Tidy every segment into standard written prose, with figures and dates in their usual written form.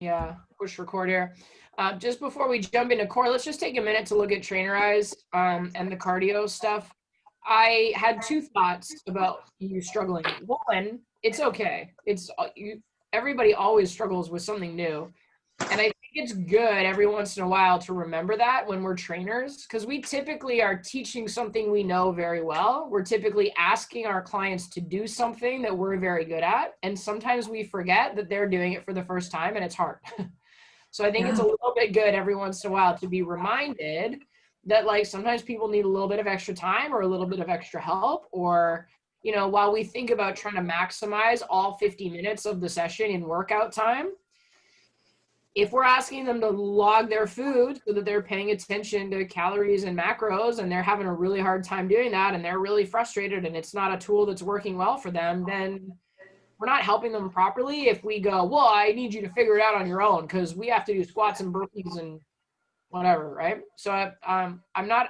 Yeah, push record here. Just before we jump into core, let's just take a minute to look at trainer eyes and the cardio stuff. I had two thoughts about you struggling. One, it's okay. It's you. Everybody always struggles with something new. And I think it's good every once in a while to remember that when we're trainers, because we typically are teaching something we know very well. We're typically asking our clients to do something that we're very good at. And sometimes we forget that they're doing it for the first time and it's hard. So I think it's a Yeah. little bit good every once in a while to be reminded that like sometimes people need a little bit of extra time or a little bit of extra help, or while we think about trying to maximize all 50 minutes of the session in workout time, if we're asking them to log their food so that they're paying attention to calories and macros and they're having a really hard time doing that and they're really frustrated and it's not a tool that's working well for them, then we're not helping them properly if we go, well, I need you to figure it out on your own because we have to do squats and burpees and whatever, right? So I'm not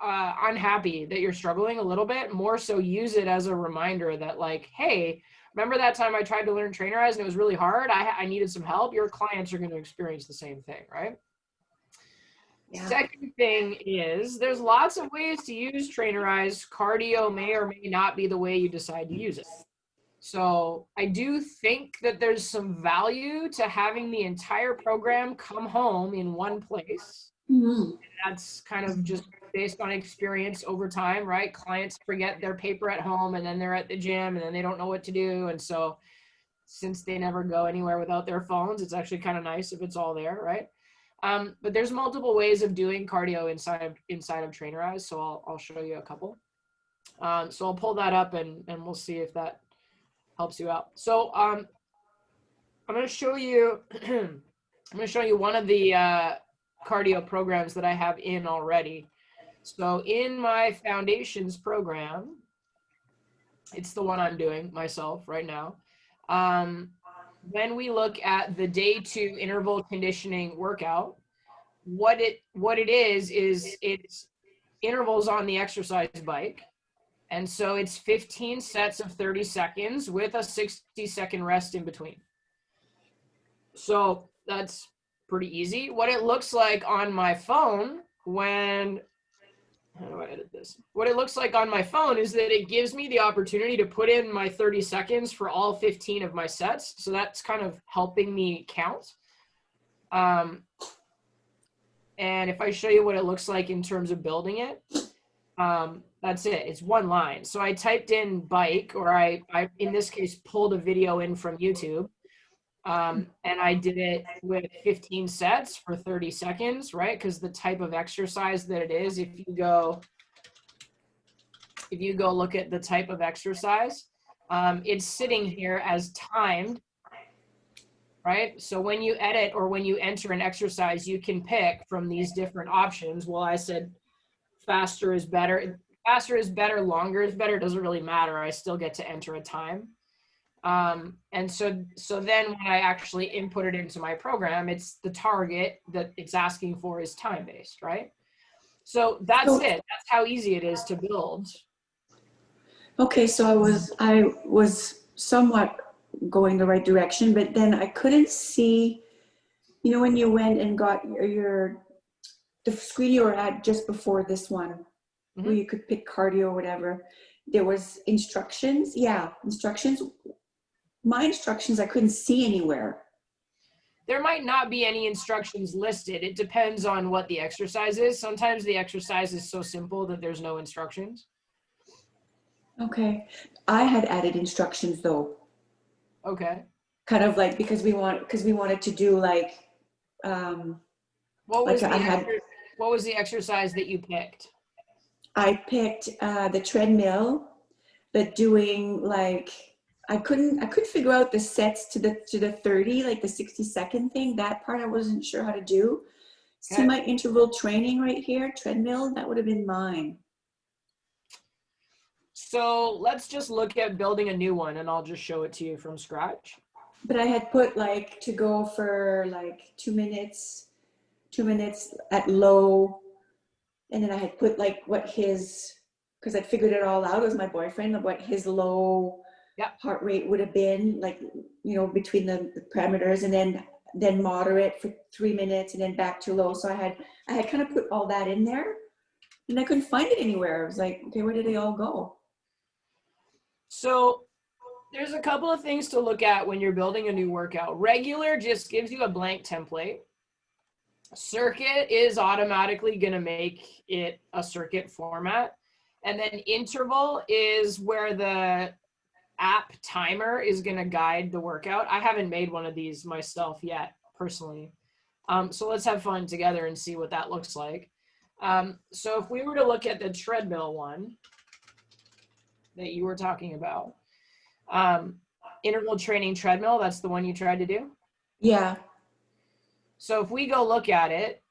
unhappy that you're struggling a little bit. More so use it as a reminder that like, hey, remember that time I tried to learn trainerize and it was really hard? I needed some help. Your clients are going to experience the same thing, right? Yeah. Second thing is there's lots of ways to use trainerize. Cardio may or may not be the way you decide to use it. So I do think that there's some value to having the entire program come home in one place. Mm-hmm. That's kind of just based on experience over time, right? Clients forget their paper at home and then they're at the gym and then they don't know what to do. And so since they never go anywhere without their phones, it's actually kind of nice if it's all there, right? But there's multiple ways of doing cardio inside of trainerize. So I'll show you a couple. So I'll pull that up and we'll see if that helps you out. So I'm going to show you one of the cardio programs that I have in already. So in my foundations program, it's the one I'm doing myself right now. When we look at the day 2 interval conditioning workout, what it is it's intervals on the exercise bike. And so it's 15 sets of 30 seconds with a 60-second rest in between. So that's pretty easy. What it looks like on my phone how do I edit this? What it looks like on my phone is that it gives me the opportunity to put in my 30 seconds for all 15 of my sets. So that's kind of helping me count. And if I show you what it looks like in terms of building it, that's it. It's one line. So I typed in bike, or I in this case pulled a video in from YouTube. And I did it with 15 sets for 30 seconds, right? Because the type of exercise that it is, if you go look at the type of exercise, it's sitting here as timed, right? So when you edit or when you enter an exercise, you can pick from these different options. Well, I said faster is better. Faster is better, longer is better. It doesn't really matter. I still get to enter a time. And so then when I actually input it into my program, it's the target that it's asking for is time-based, right? So that's it. That's how easy it is to build. Okay, so I was somewhat going the right direction, but then I couldn't see, when you went and got the screen you were at just before this one, where you could pick cardio or whatever, there was instructions. Yeah, instructions. My instructions I couldn't see anywhere. There might not be any instructions listed. It depends on what the exercise is. Sometimes the exercise is so simple that there's no instructions. Okay. I had added instructions though. Okay. Kind of like because we wanted to do like what was like the exercise that you picked? I picked the treadmill, but doing like I couldn't figure out the sets to the 30, like the 60-second thing. That part I wasn't sure how to do. Okay. See my interval training right here, treadmill, that would have been mine. So let's just look at building a new one and I'll just show it to you from scratch. But I had put like to go for like 2 minutes at low. And then I had put like what because I'd figured it all out. It was my boyfriend, what his low heart rate would have been, like, between the parameters. And then then moderate for 3 minutes, and then back to low. So I had kind of put all that in there, and I couldn't find it anywhere. I was like, okay, where did they all go? So there's a couple of things to look at when you're building a new workout. Regular just gives you a blank template. Circuit is automatically going to make it a circuit format. And then interval is where the app timer is going to guide the workout. I haven't made one of these myself yet, personally. So let's have fun together and see what that looks like. So if we were to look at the treadmill one that you were talking about, interval training treadmill, that's the one you tried to do? Yeah. So if we go look at it,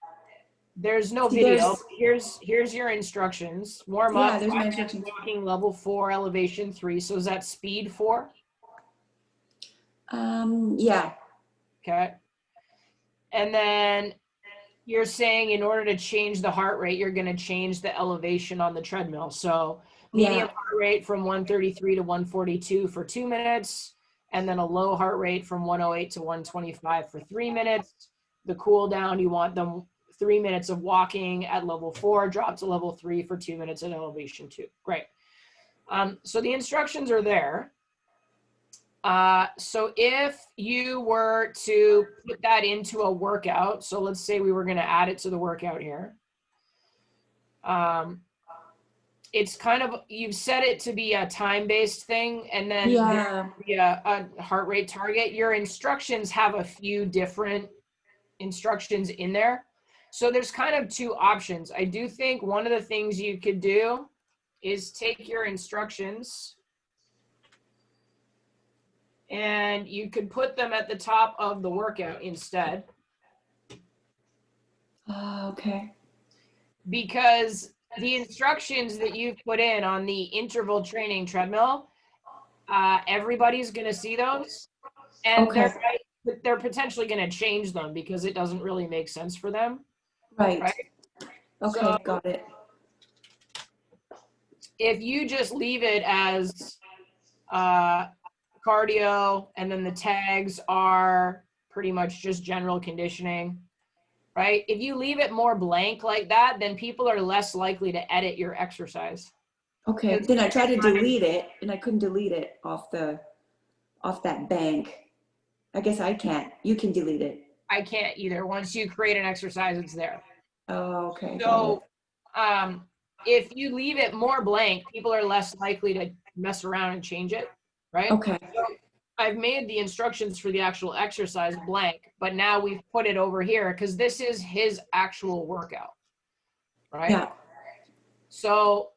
there's no video. Here's your instructions. Warm up, Yeah, there's my 5 minutes instructions. walking, level 4, elevation 3. So is that speed 4? Yeah. Okay. And then you're saying in order to change the heart rate, you're going to change the elevation on the treadmill. So medium heart rate from 133 to 142 for 2 minutes, and then a low heart rate from 108 to 125 for 3 minutes. The cool down, you want them 3 minutes of walking at level 4, drop to level 3 for 2 minutes at elevation 2. Great. So the instructions are there. So if you were to put that into a workout, so let's say we were going to add it to the workout here. It's kind of, you've set it to be a time-based thing, and then there will be a heart rate target. Your instructions have a few different instructions in there. So there's kind of two options. I do think one of the things you could do is take your instructions and you could put them at the top of the workout instead. Okay. Because the instructions that you've put in on the interval training treadmill, everybody's going to see those. And they're potentially going to change them because it doesn't really make sense for them. Right. Okay, so, got it. If you just leave it as cardio, and then the tags are pretty much just general conditioning, right? If you leave it more blank like that, then people are less likely to edit your exercise. Okay, then I tried to delete it, and I couldn't delete it off that bank. I guess I can't. You can delete it. I can't either. Once you create an exercise, it's there. Oh, okay. So if you leave it more blank, people are less likely to mess around and change it, right? Okay. So I've made the instructions for the actual exercise blank, but now we've put it over here because this is his actual workout, right? Yeah. So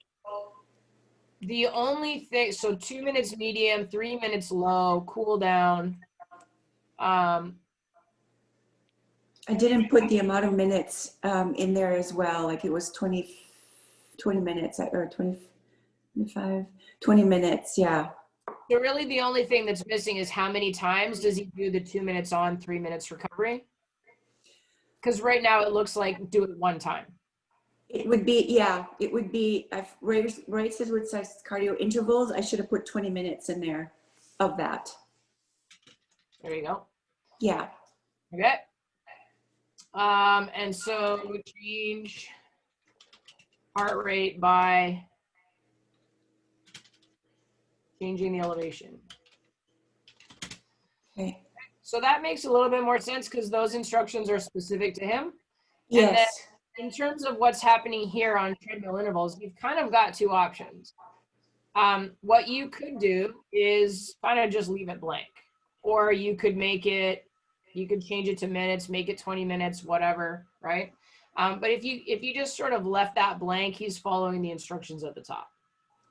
the only thing, so 2 minutes medium, 3 minutes low, cool down. I didn't put the amount of minutes in there as well. Like it was 20 minutes or 25, 20 minutes. Yeah. So really the only thing that's missing is how many times does he do the 2 minutes on, 3 minutes recovery? Because right now it looks like do it one time. It would be, yeah, it would be, right says with size cardio intervals, I should have put 20 minutes in there of that. There you go. Yeah. Okay. And so we change heart rate by changing the elevation. Okay. So that makes a little bit more sense because those instructions are specific to him. Yes. And then in terms of what's happening here on treadmill intervals, you've kind of got two options. What you could do is kind of just leave it blank, or you could make it, you could change it to minutes, make it 20 minutes, whatever, right? But if you just sort of left that blank, he's following the instructions at the top.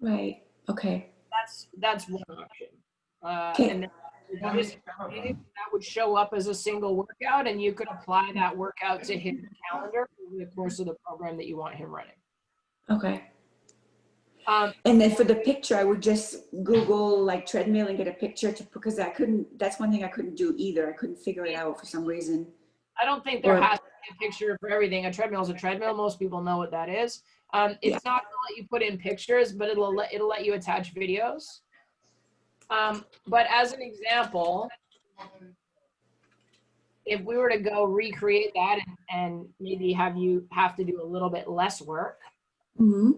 Right. Okay. That's one option. Okay. And then that would show up as a single workout, and you could apply that workout to his calendar over the course of the program that you want him running. Okay. And then for the picture, I would just Google like treadmill and get a picture because that's one thing I couldn't do either. I couldn't figure it out for some reason. I don't think there has to be a picture for everything. A treadmill is a treadmill. Most people know what that is. It's not going to let you put in pictures, but it'll let you attach videos. But as an example, if we were to go recreate that and maybe have you have to do a little bit less work, Mm-hmm.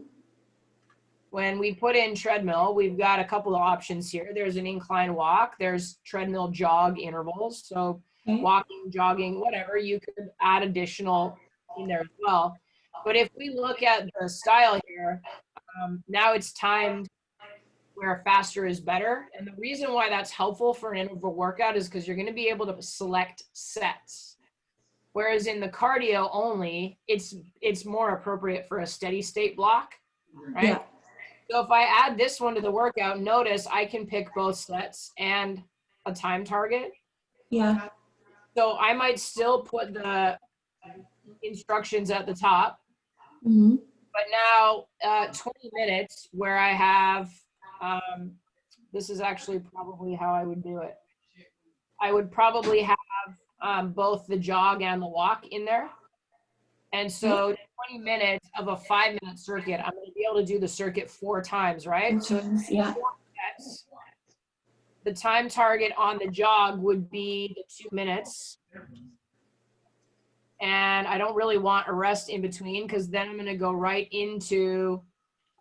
when we put in treadmill, we've got a couple of options here. There's an incline walk, there's treadmill jog intervals. So Okay. walking, jogging, whatever, you could add additional in there as well. But if we look at the style here, now it's timed where faster is better. And the reason why that's helpful for an interval workout is because you're going to be able to select sets. Whereas in the cardio only, it's more appropriate for a steady state block, right? Yeah. So if I add this one to the workout, notice I can pick both sets and a time target. Yeah. So I might still put the instructions at the top, Mm-hmm. but now 20 minutes where I have, this is actually probably how I would do it. I would probably have both the jog and the walk in there. And so 20 minutes of a 5-minute circuit, I'm going to be able to do the circuit 4 times, right? So Yeah. 4 sets. The time target on the jog would be the 2 minutes. And I don't really want a rest in between because then I'm going to go right into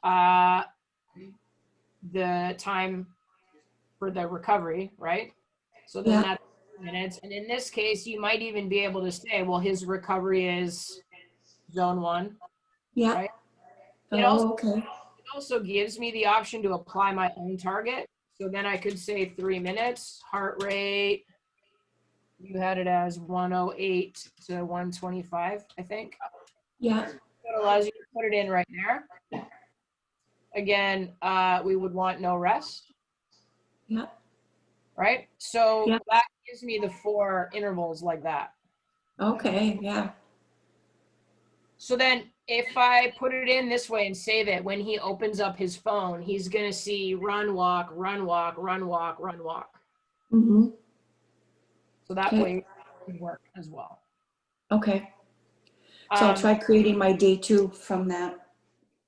the time for the recovery, right? So then that's 2 minutes. And in this case, you might even be able to say, well, his recovery is zone 1. Yeah. Right? Okay. It also gives me the option to apply my own target. So then I could say 3 minutes, heart rate. You had it as 108 to 125, I think. Yeah. So it allows you to put it in right there. Again, we would want no rest. Yeah. Right? So that gives me the 4 intervals like that. Okay. Yeah. So then if I put it in this way and save it, when he opens up his phone, he's going to see run, walk, run, walk, run, walk, run, walk. Mm-hmm. So that way it would work as well. Okay. So I'll try creating my day 2 from that.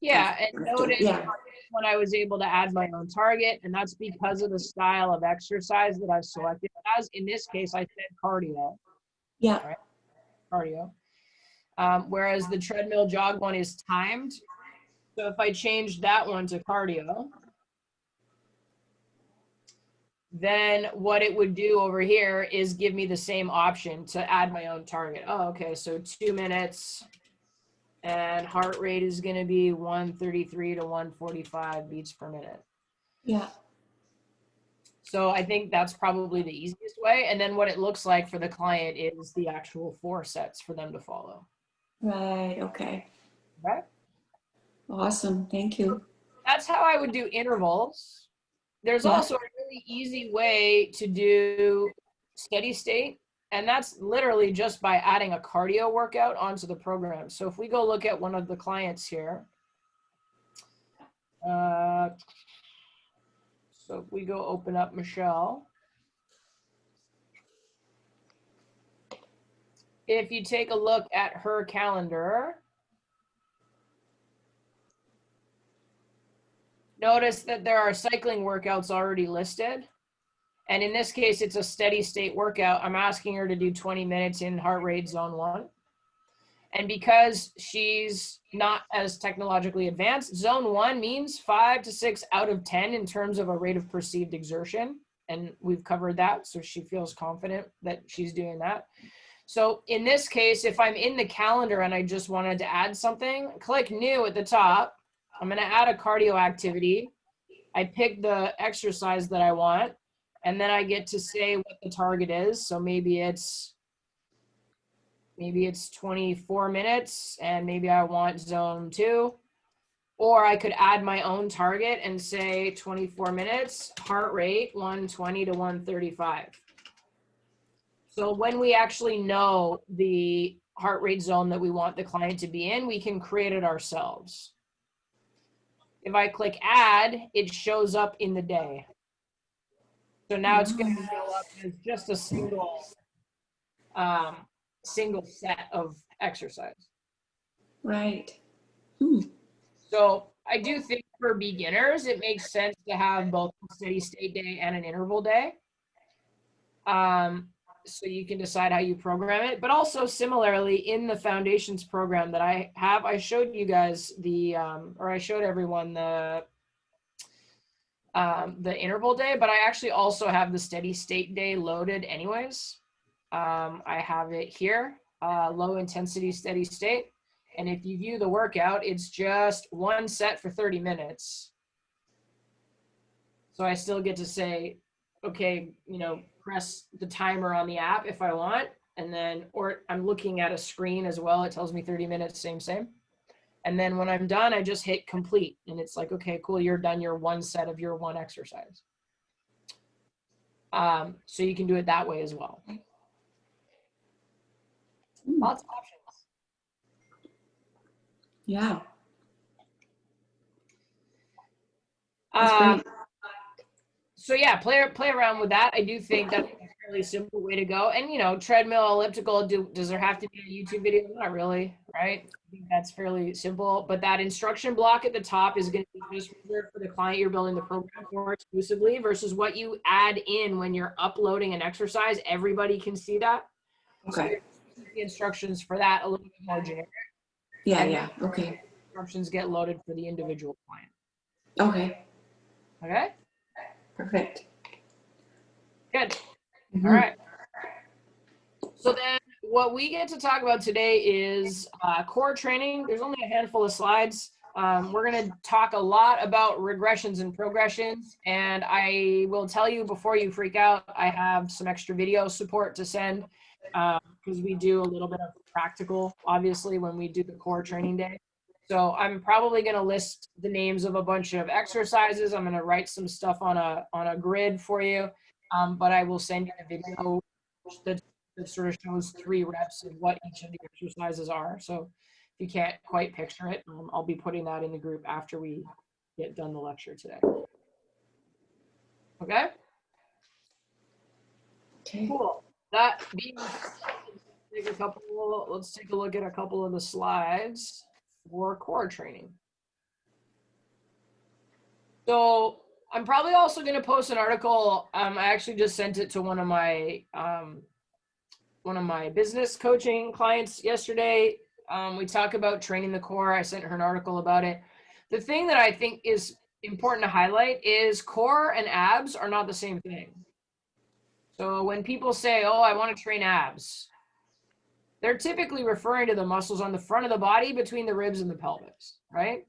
Yeah, and notice when I was able to add my own target, and that's because of the style of exercise that I've selected. As in this case, I said cardio. Yeah. Right? Cardio. Whereas the treadmill jog one is timed. So if I change that one to cardio, then what it would do over here is give me the same option to add my own target. Oh, okay, so 2 minutes and heart rate is going to be 133 to 145 beats per minute. Yeah. So I think that's probably the easiest way. And then what it looks like for the client is the actual 4 sets for them to follow. Right. Okay. Right? Awesome. Thank you. That's how I would do intervals. There's also a really easy way to do steady state, and that's literally just by adding a cardio workout onto the program. So if we go look at one of the clients here, so if we go open up Michelle, if you take a look at her calendar, notice that there are cycling workouts already listed. And in this case, it's a steady state workout. I'm asking her to do 20 minutes in heart rate zone 1. And because she's not as technologically advanced, zone 1 means 5 to 6 out of 10 in terms of a rate of perceived exertion. And we've covered that, so she feels confident that she's doing that. So in this case, if I'm in the calendar and I just wanted to add something, click new at the top. I'm going to add a cardio activity. I pick the exercise that I want, and then I get to say what the target is. So maybe it's 24 minutes and maybe I want zone 2. Or I could add my own target and say 24 minutes, heart rate 120 to 135. So when we actually know the heart rate zone that we want the client to be in, we can create it ourselves. If I click add, it shows up in the day. So now it's going to show up as just a single set of exercise. Right. So I do think for beginners, it makes sense to have both a steady state day and an interval day. so you can decide how you program it. But also similarly in the foundations program that I have, I showed you guys or I showed everyone the interval day, but I actually also have the steady state day loaded anyways. I have it here, low intensity steady state. And if you view the workout, it's just one set for 30 minutes. So I still get to say, okay, press the timer on the app if I want. And then, or I'm looking at a screen as well. It tells me 30 minutes, same. And then when I'm done, I just hit complete. And it's like, okay, cool, you're done your one set of your one exercise. So you can do it that way as well. Lots of options. Yeah. That's great. So yeah, play around with that. I do think that's a fairly simple way to go. And treadmill, elliptical, does there have to be a YouTube video? Not really, right? I think that's fairly simple. But that instruction block at the top is going to be just reserved for the client you're building the program for exclusively, versus what you add in when you're uploading an exercise. Everybody can see that. Okay. So the instructions for that a little bit more generic. Yeah. Okay. Instructions get loaded for the individual client. Okay. Okay. Perfect. Good. Mm-hmm. All right. So then what we get to talk about today is core training. There's only a handful of slides. We're going to talk a lot about regressions and progressions. And I will tell you before you freak out, I have some extra video support to send because we do a little bit of practical, obviously, when we do the core training day. So I'm probably going to list the names of a bunch of exercises. I'm going to write some stuff on a grid for you, but I will send you a video that sort of shows 3 reps of what each of the exercises are. So if you can't quite picture it, I'll be putting that in the group after we get done the lecture today. Okay? Okay. Cool. That being let's take a look at a couple of the slides for core training. So I'm probably also going to post an article. I actually just sent it to one of my business coaching clients yesterday. We talk about training the core. I sent her an article about it. The thing that I think is important to highlight is core and abs are not the same thing. So when people say, oh, I want to train abs, they're typically referring to the muscles on the front of the body between the ribs and the pelvis, right?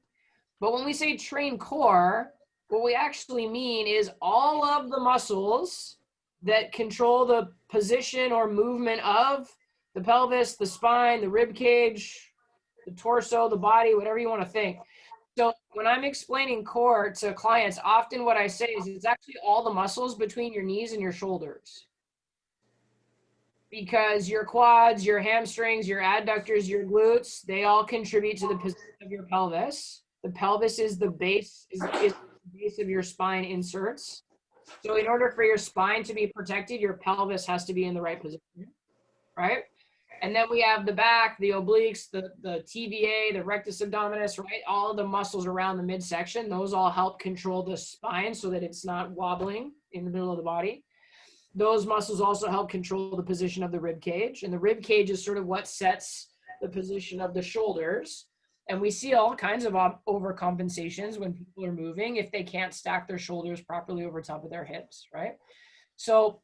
But when we say train core, what we actually mean is all of the muscles that control the position or movement of the pelvis, the spine, the rib cage, the torso, the body, whatever you want to think. So when I'm explaining core to clients, often what I say is it's actually all the muscles between your knees and your shoulders. Because your quads, your hamstrings, your adductors, your glutes, they all contribute to the position of your pelvis. The pelvis is the base, is the base of your spine inserts. So in order for your spine to be protected, your pelvis has to be in the right position, right? And then we have the back, the obliques, the TVA, the rectus abdominis, right? All of the muscles around the midsection, those all help control the spine so that it's not wobbling in the middle of the body. Those muscles also help control the position of the rib cage. And the rib cage is sort of what sets the position of the shoulders. And we see all kinds of overcompensations when people are moving if they can't stack their shoulders properly over top of their hips, right? So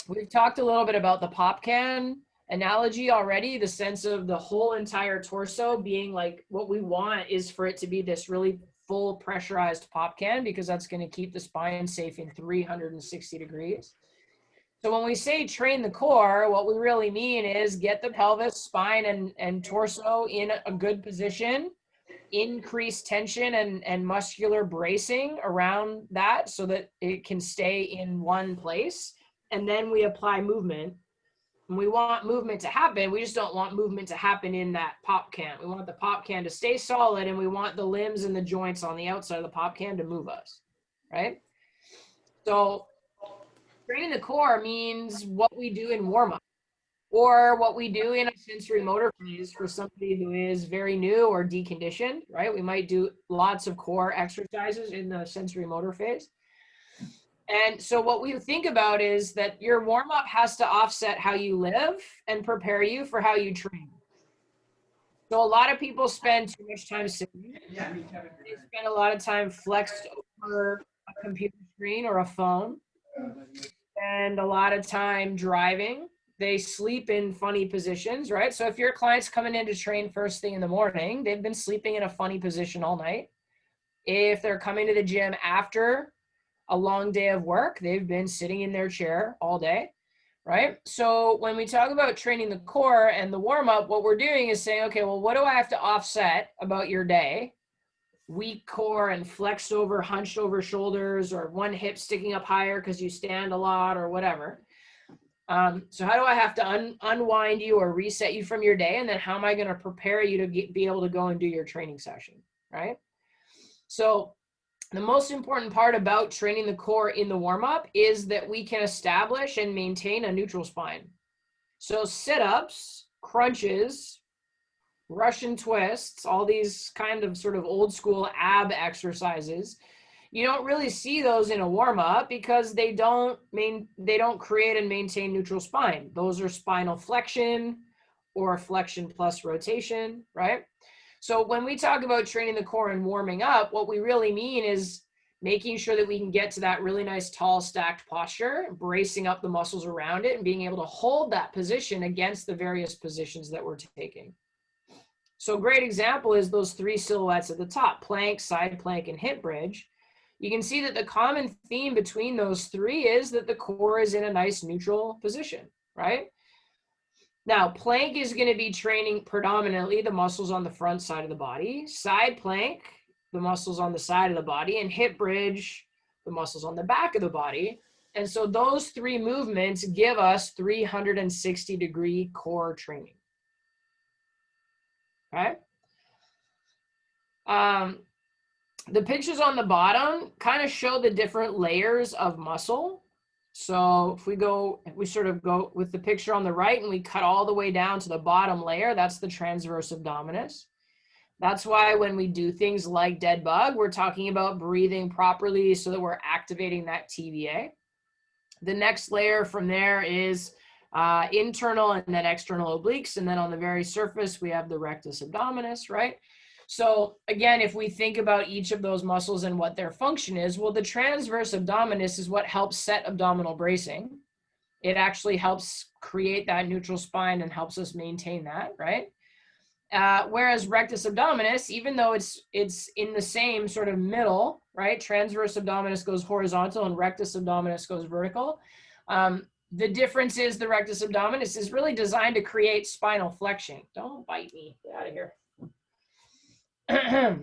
we've talked a little bit about the pop can analogy already, the sense of the whole entire torso being like, what we want is for it to be this really full pressurized pop can, because that's going to keep the spine safe in 360 degrees. So when we say train the core, what we really mean is get the pelvis, spine, and torso in a good position, increase tension and muscular bracing around that so that it can stay in one place. And then we apply movement. And we want movement to happen. We just don't want movement to happen in that pop can. We want the pop can to stay solid, and we want the limbs and the joints on the outside of the pop can to move us, right? So training the core means what we do in warm-up or what we do in a sensory motor phase for somebody who is very new or deconditioned, right? We might do lots of core exercises in the sensory motor phase. And so what we think about is that your warm up has to offset how you live and prepare you for how you train. So a lot of people spend too much time sitting. They spend a lot of time flexed over a computer screen or a phone, and a lot of time driving. They sleep in funny positions, right? So if your client's coming in to train first thing in the morning, they've been sleeping in a funny position all night. If they're coming to the gym after a long day of work, they've been sitting in their chair all day, right? So when we talk about training the core and the warm up, what we're doing is saying, okay, well, what do I have to offset about your day? Weak core and flexed over, hunched over shoulders, or one hip sticking up higher because you stand a lot or whatever. So how do I have to unwind you or reset you from your day? And then how am I going to prepare you to be able to go and do your training session, right? So the most important part about training the core in the warm-up is that we can establish and maintain a neutral spine. So sit-ups, crunches, Russian twists, all these kind of sort of old school ab exercises, you don't really see those in a warm-up because they don't create and maintain neutral spine. Those are spinal flexion or flexion plus rotation, right? So when we talk about training the core and warming up, what we really mean is making sure that we can get to that really nice tall stacked posture, bracing up the muscles around it and being able to hold that position against the various positions that we're taking. So a great example is those three silhouettes at the top: plank, side plank, and hip bridge. You can see that the common theme between those three is that the core is in a nice neutral position, right? Now, plank is going to be training predominantly the muscles on the front side of the body, side plank, the muscles on the side of the body, and hip bridge, the muscles on the back of the body. And so those three movements give us 360-degree core training. Okay. The pictures on the bottom kind of show the different layers of muscle. So if we sort of go with the picture on the right and we cut all the way down to the bottom layer, that's the transverse abdominis. That's why when we do things like dead bug, we're talking about breathing properly so that we're activating that TVA. The next layer from there is internal and then external obliques. And then on the very surface, we have the rectus abdominis, right? So again, if we think about each of those muscles and what their function is, well, the transverse abdominis is what helps set abdominal bracing. It actually helps create that neutral spine and helps us maintain that, right? Whereas rectus abdominis, even though it's in the same sort of middle, right? Transverse abdominis goes horizontal and rectus abdominis goes vertical. The difference is the rectus abdominis is really designed to create spinal flexion. Don't bite me, get out of here.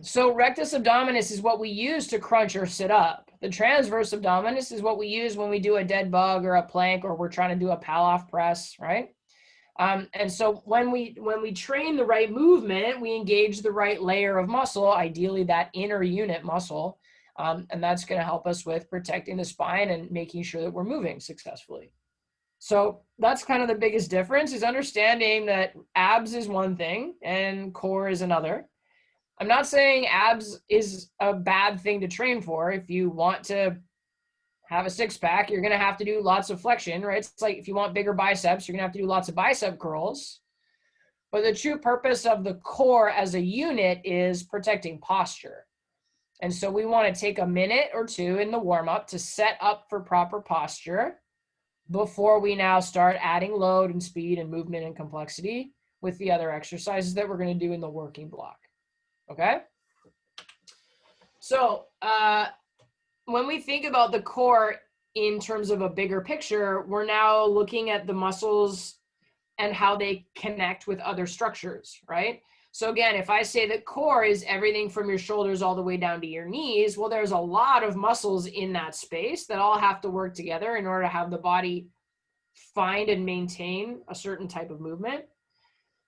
So rectus abdominis is what we use to crunch or sit up. The transverse abdominis is what we use when we do a dead bug or a plank or we're trying to do a Pallof press, right? And so when we train the right movement, we engage the right layer of muscle, ideally that inner unit muscle, and that's going to help us with protecting the spine and making sure that we're moving successfully. So that's kind of the biggest difference, is understanding that abs is one thing and core is another. I'm not saying abs is a bad thing to train for. If you want to have a six-pack, you're going to have to do lots of flexion, right? It's like if you want bigger biceps, you're going to have to do lots of bicep curls. But the true purpose of the core as a unit is protecting posture. And so we want to take a minute or two in the warm-up to set up for proper posture before we now start adding load and speed and movement and complexity with the other exercises that we're going to do in the working block. Okay? So when we think about the core in terms of a bigger picture, we're now looking at the muscles and how they connect with other structures, right? So again, if I say that core is everything from your shoulders all the way down to your knees, well, there's a lot of muscles in that space that all have to work together in order to have the body find and maintain a certain type of movement.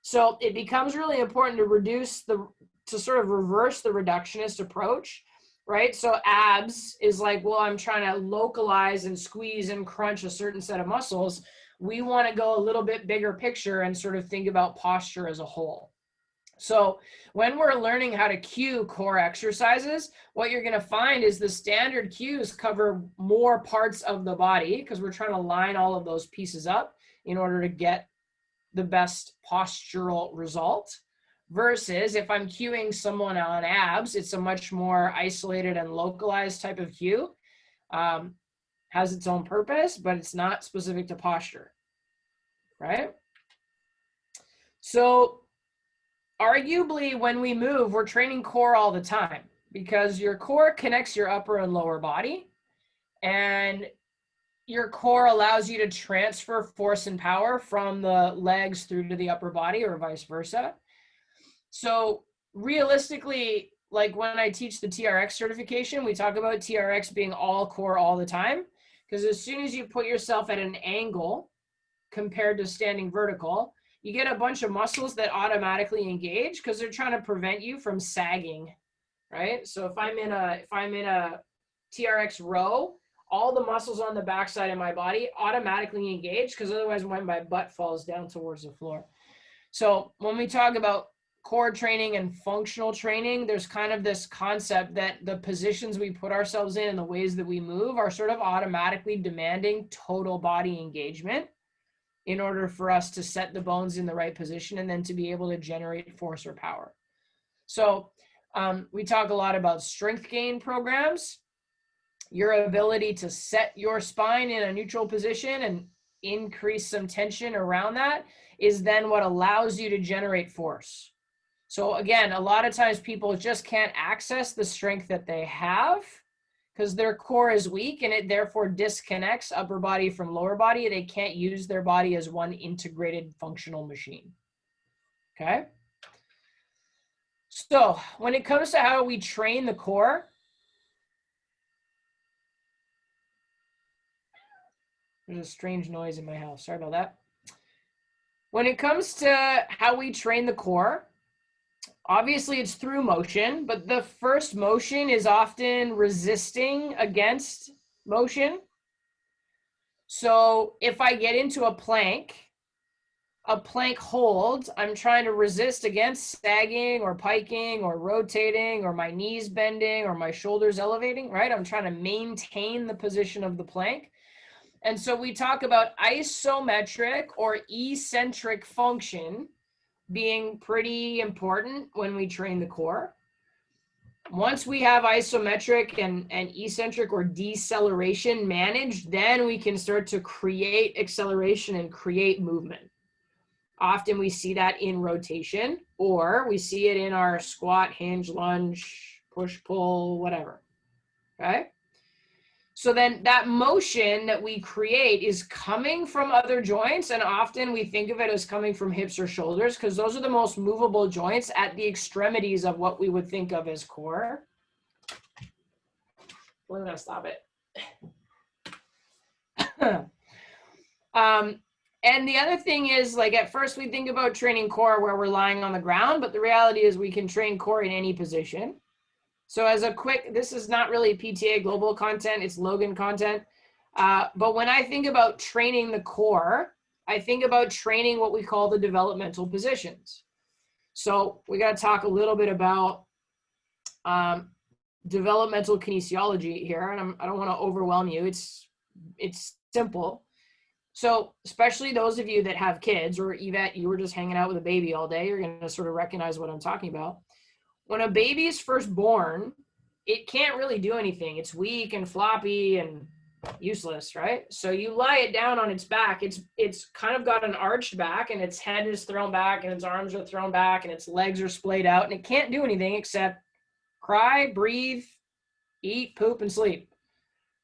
So it becomes really important to sort of reverse the reductionist approach, right? So abs is like, well, I'm trying to localize and squeeze and crunch a certain set of muscles. We want to go a little bit bigger picture and sort of think about posture as a whole. So when we're learning how to cue core exercises, what you're going to find is the standard cues cover more parts of the body because we're trying to line all of those pieces up in order to get the best postural result. Versus if I'm cueing someone on abs, it's a much more isolated and localized type of cue. Has its own purpose, but it's not specific to posture, right? So arguably, when we move, we're training core all the time because your core connects your upper and lower body, and your core allows you to transfer force and power from the legs through to the upper body or vice versa. So realistically, like when I teach the TRX certification, we talk about TRX being all core all the time, because as soon as you put yourself at an angle compared to standing vertical, you get a bunch of muscles that automatically engage because they're trying to prevent you from sagging, right? So if I'm in a TRX row, all the muscles on the backside of my body automatically engage because otherwise my butt falls down towards the floor. So when we talk about core training and functional training, there's kind of this concept that the positions we put ourselves in and the ways that we move are sort of automatically demanding total body engagement in order for us to set the bones in the right position and then to be able to generate force or power. So we talk a lot about strength gain programs. Your ability to set your spine in a neutral position and increase some tension around that is then what allows you to generate force. So again, a lot of times people just can't access the strength that they have because their core is weak and it therefore disconnects upper body from lower body. They can't use their body as one integrated functional machine. Okay? So when it comes to how we train the core, there's a strange noise in my house. Sorry about that. When it comes to how we train the core, obviously it's through motion, but the first motion is often resisting against motion. So if I get into a plank hold, I'm trying to resist against sagging or piking or rotating or my knees bending or my shoulders elevating, right? I'm trying to maintain the position of the plank. And so we talk about isometric or eccentric function being pretty important when we train the core. Once we have isometric and eccentric or deceleration managed, then we can start to create acceleration and create movement. Often we see that in rotation, or we see it in our squat, hinge, lunge, push, pull, whatever, okay? So then that motion that we create is coming from other joints, and often we think of it as coming from hips or shoulders because those are the most movable joints at the extremities of what we would think of as core. We're gonna stop it. And the other thing is, like, at first we think about training core where we're lying on the ground, but the reality is we can train core in any position. So as a quick, this is not really PTA Global content, it's Logan content. But when I think about training the core, I think about training what we call the developmental positions. So we got to talk a little bit about developmental kinesiology here, and I don't want to overwhelm you. It's simple. So especially those of you that have kids, or Yvette, you were just hanging out with a baby all day, you're going to sort of recognize what I'm talking about. When a baby is first born, it can't really do anything. It's weak and floppy and useless, right? So you lie it down on its back. It's kind of got an arched back, and its head is thrown back, and its arms are thrown back, and its legs are splayed out, and it can't do anything except cry, breathe, eat, poop, and sleep,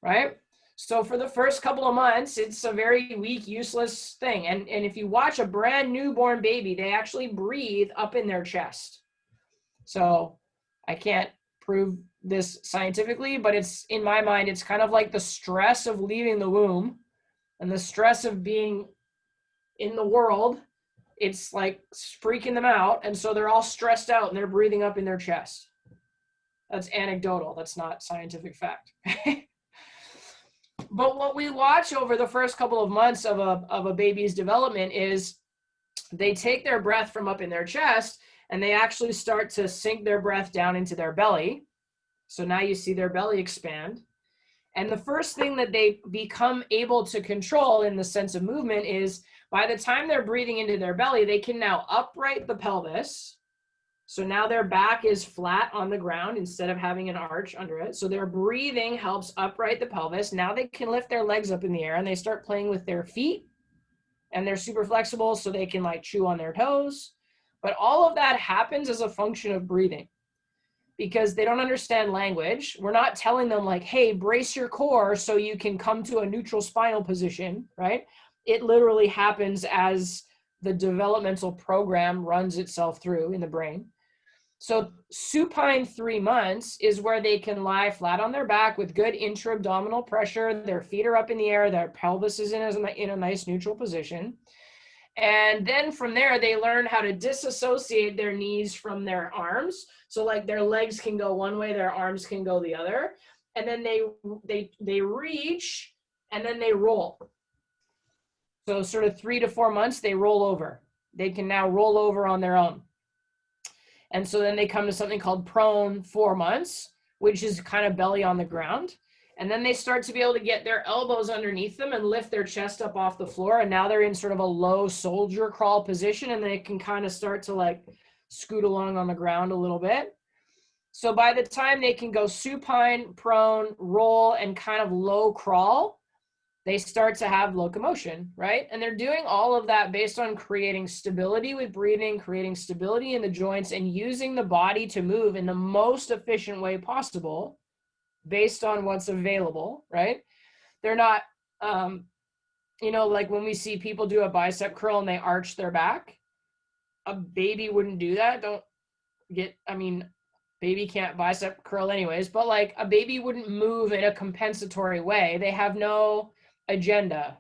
right? So for the first couple of months, it's a very weak, useless thing. And if you watch a brand newborn baby, they actually breathe up in their chest. So I can't prove this scientifically, but it's, in my mind, it's kind of like the stress of leaving the womb and the stress of being in the world. It's like freaking them out. And so they're all stressed out and they're breathing up in their chest. That's anecdotal. That's not scientific fact. But what we watch over the first couple of months of a baby's development is they take their breath from up in their chest and they actually start to sink their breath down into their belly. So now you see their belly expand. And the first thing that they become able to control in the sense of movement is by the time they're breathing into their belly, they can now upright the pelvis. So now their back is flat on the ground instead of having an arch under it. So their breathing helps upright the pelvis. Now they can lift their legs up in the air and they start playing with their feet, and they're super flexible so they can like chew on their toes. But all of that happens as a function of breathing, because they don't understand language. We're not telling them like, hey, brace your core so you can come to a neutral spinal position, right? It literally happens as the developmental program runs itself through in the brain. So supine 3 months is where they can lie flat on their back with good intra-abdominal pressure. Their feet are up in the air. Their pelvis is in a nice neutral position. And then from there, they learn how to disassociate their knees from their arms. So like their legs can go one way, their arms can go the other. And then they reach and then they roll. So sort of 3 to 4 months, they roll over. They can now roll over on their own. And so then they come to something called prone 4 months, which is kind of belly on the ground. And then they start to be able to get their elbows underneath them and lift their chest up off the floor. And now they're in sort of a low soldier crawl position, and they can kind of start to like scoot along on the ground a little bit. So by the time they can go supine, prone, roll, and kind of low crawl, they start to have locomotion, right? And they're doing all of that based on creating stability with breathing, creating stability in the joints, and using the body to move in the most efficient way possible based on what's available, right? They're not, like when we see people do a bicep curl and they arch their back, a baby wouldn't do that. Baby can't bicep curl anyways, but like a baby wouldn't move in a compensatory way. They have no agenda,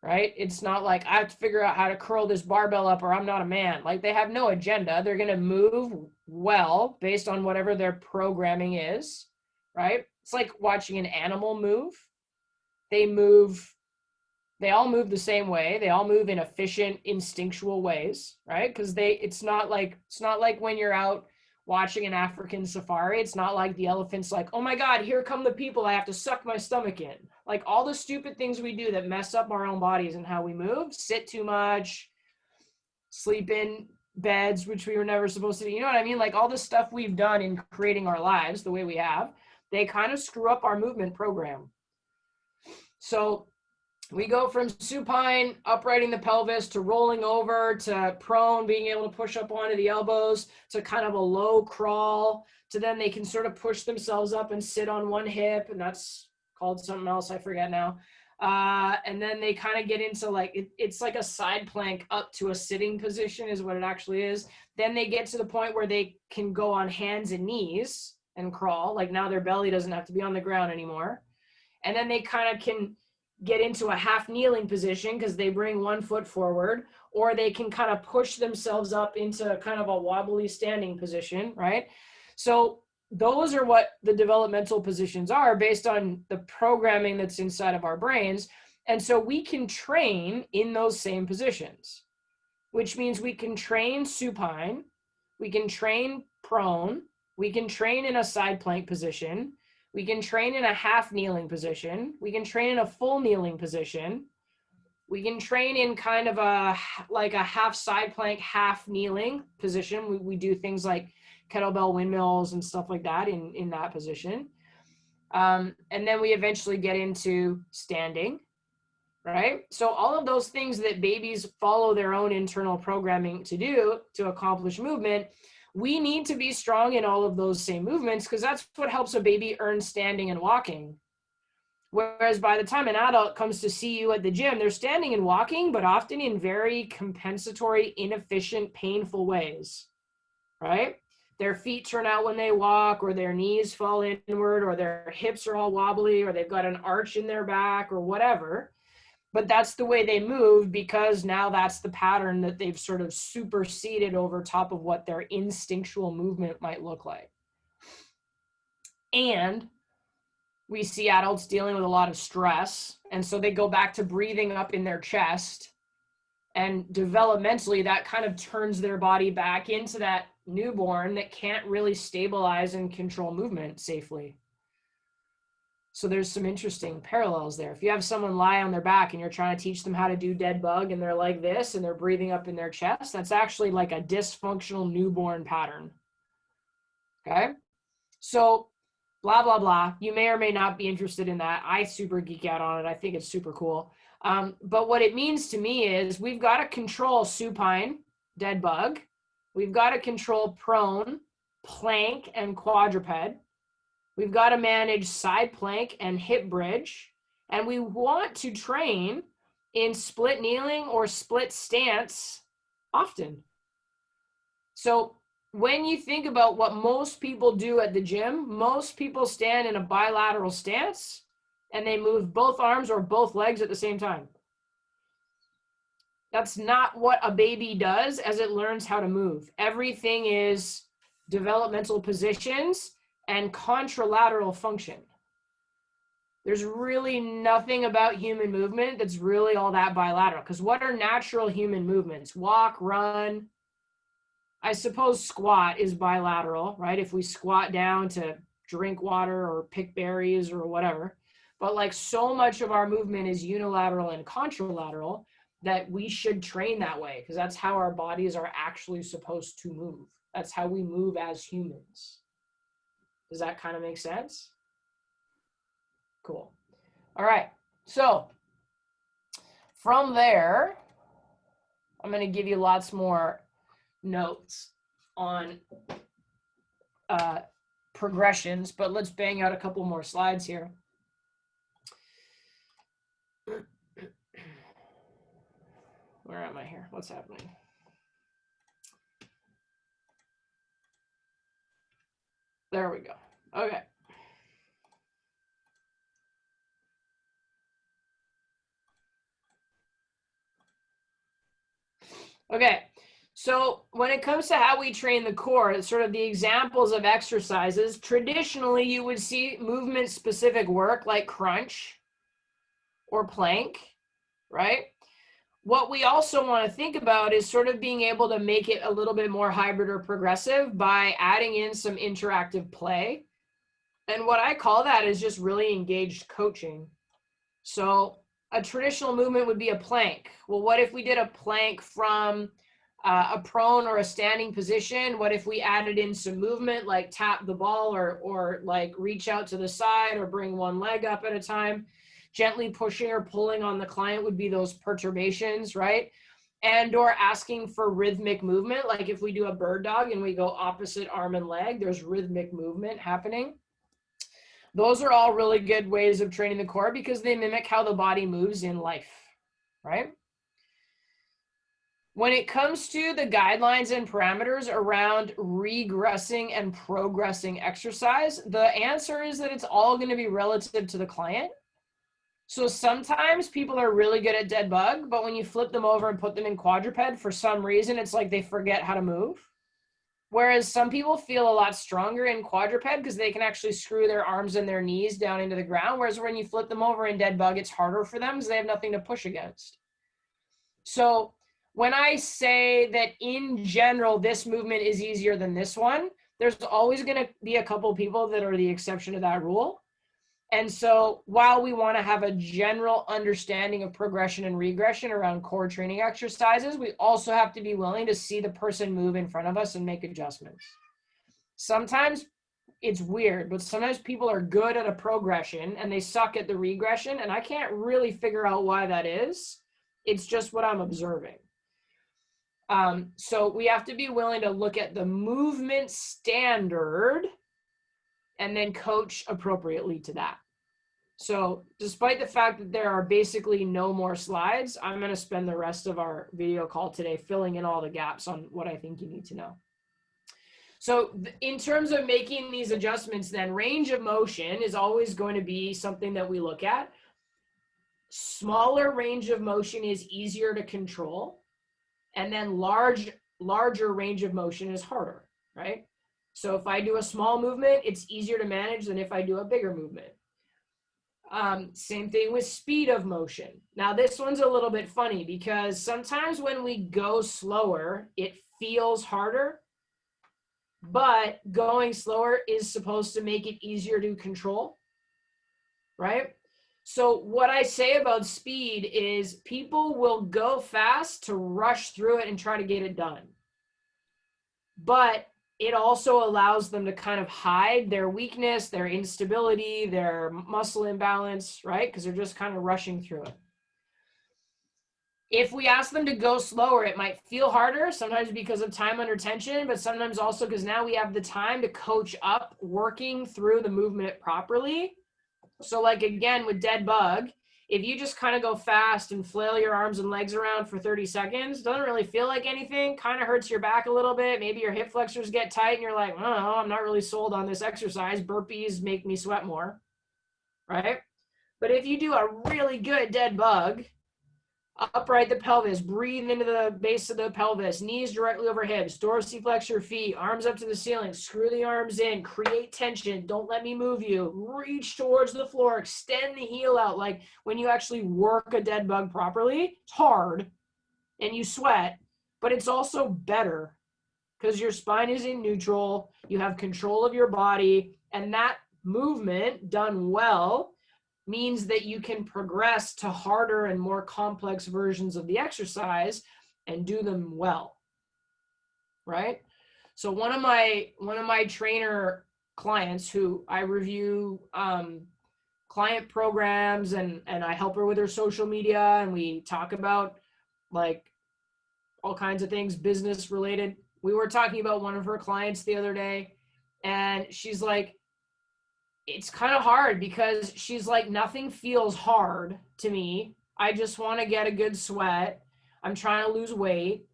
right? It's not like I have to figure out how to curl this barbell up or I'm not a man. Like they have no agenda. They're going to move well based on whatever their programming is, right? It's like watching an animal move. They all move the same way. They all move in efficient, instinctual ways, right? Because it's not like when you're out watching an African safari. It's not like the elephant's like, oh my God, here come the people. I have to suck my stomach in. Like all the stupid things we do that mess up our own bodies and how we move, sit too much, sleep in beds, which we were never supposed to do. You know what I mean? Like all the stuff we've done in creating our lives the way we have, they kind of screw up our movement program. So we go from supine, uprighting the pelvis, to rolling over, to prone, being able to push up onto the elbows, to kind of a low crawl, to then they can sort of push themselves up and sit on one hip, and that's called something else, I forget now. And then they kind of get into like, it's like a side plank up to a sitting position is what it actually is. Then they get to the point where they can go on hands and knees and crawl. Like now their belly doesn't have to be on the ground anymore. And then they kind of can get into a half kneeling position because they bring one foot forward, or they can kind of push themselves up into kind of a wobbly standing position, right? So those are what the developmental positions are based on the programming that's inside of our brains. And so we can train in those same positions, which means we can train supine, we can train prone, we can train in a side plank position, we can train in a half kneeling position. We can train in a full kneeling position. We can train in kind of a half side plank, half kneeling position. We do things like kettlebell windmills and stuff like that in that position. And then we eventually get into standing, right? So all of those things that babies follow their own internal programming to do to accomplish movement, we need to be strong in all of those same movements because that's what helps a baby earn standing and walking. Whereas by the time an adult comes to see you at the gym, they're standing and walking, but often in very compensatory, inefficient, painful ways, right? Their feet turn out when they walk, or their knees fall inward, or their hips are all wobbly, or they've got an arch in their back or whatever. But that's the way they move because now that's the pattern that they've sort of superseded over top of what their instinctual movement might look like. And we see adults dealing with a lot of stress. And so they go back to breathing up in their chest And developmentally, that kind of turns their body back into that newborn that can't really stabilize and control movement safely. So there's some interesting parallels there. If you have someone lie on their back and you're trying to teach them how to do dead bug and they're like this and they're breathing up in their chest, that's actually like a dysfunctional newborn pattern. Okay? So blah, blah, blah. You may or may not be interested in that. I super geek out on it. I think it's super cool. But what it means to me is we've got to control supine, dead bug. We've got to control prone, plank, and quadruped. We've got to manage side plank and hip bridge. And we want to train in split kneeling or split stance often. So when you think about what most people do at the gym, most people stand in a bilateral stance and they move both arms or both legs at the same time. That's not what a baby does as it learns how to move. Everything is developmental positions and contralateral function. There's really nothing about human movement that's really all that bilateral. Because what are natural human movements? Walk, run. I suppose squat is bilateral, right? If we squat down to drink water or pick berries or whatever. But like so much of our movement is unilateral and contralateral that we should train that way because that's how our bodies are actually supposed to move. That's how we move as humans. Does that kind of make sense? Cool. All right. So from there, I'm going to give you lots more notes on progressions, but let's bang out a couple more slides here. Where am I here? What's happening? There we go. Okay. Okay. So when it comes to how we train the core, it's sort of the examples of exercises. Traditionally, you would see movement-specific work like crunch or plank, right? What we also want to think about is sort of being able to make it a little bit more hybrid or progressive by adding in some interactive play. And what I call that is just really engaged coaching. So a traditional movement would be a plank. Well, what if we did a plank from a prone or a standing position? What if we added in some movement like tap the ball or like reach out to the side or bring one leg up at a time? Gently pushing or pulling on the client would be those perturbations, right? And or asking for rhythmic movement. Like if we do a bird dog and we go opposite arm and leg, there's rhythmic movement happening. Those are all really good ways of training the core because they mimic how the body moves in life, right? When it comes to the guidelines and parameters around regressing and progressing exercise, the answer is that it's all going to be relative to the client. So sometimes people are really good at dead bug, but when you flip them over and put them in quadruped, for some reason, it's like they forget how to move. Whereas some people feel a lot stronger in quadruped because they can actually screw their arms and their knees down into the ground. Whereas when you flip them over in dead bug, it's harder for them because they have nothing to push against. So when I say that in general, this movement is easier than this one, there's always going to be a couple people that are the exception to that rule. And so while we want to have a general understanding of progression and regression around core training exercises, we also have to be willing to see the person move in front of us and make adjustments. Sometimes it's weird, but sometimes people are good at a progression and they suck at the regression, and I can't really figure out why that is. It's just what I'm observing. So we have to be willing to look at the movement standard and then coach appropriately to that. So despite the fact that there are basically no more slides, I'm going to spend the rest of our video call today filling in all the gaps on what I think you need to know. So in terms of making these adjustments, then range of motion is always going to be something that we look at. Smaller range of motion is easier to control, and then larger range of motion is harder, right? So if I do a small movement, it's easier to manage than if I do a bigger movement. Same thing with speed of motion. Now, this one's a little bit funny because sometimes when we go slower, it feels harder, but going slower is supposed to make it easier to control, right? So what I say about speed is people will go fast to rush through it and try to get it done. But it also allows them to kind of hide their weakness, their instability, their muscle imbalance, right? Because they're just kind of rushing through it. If we ask them to go slower, it might feel harder, sometimes because of time under tension, but sometimes also because now we have the time to coach up working through the movement properly. So like again, with dead bug, if you just kind of go fast and flail your arms and legs around for 30 seconds, doesn't really feel like anything, kind of hurts your back a little bit. Maybe your hip flexors get tight and you're like, oh, I'm not really sold on this exercise. Burpees make me sweat more, right? But if you do a really good dead bug, upright the pelvis, breathe into the base of the pelvis, knees directly over hips, dorsiflex your feet, arms up to the ceiling, screw the arms in, create tension, don't let me move you, reach towards the floor, extend the heel out. Like when you actually work a dead bug properly, it's hard and you sweat, but it's also better because your spine is in neutral, you have control of your body, and that movement done well means that you can progress to harder and more complex versions of the exercise and do them well, right? So one of my trainer clients who I review client programs and I help her with her social media and we talk about like all kinds of things business related. We were talking about one of her clients the other day and she's like, it's kind of hard because she's like, nothing feels hard to me. I just want to get a good sweat. I'm trying to lose weight.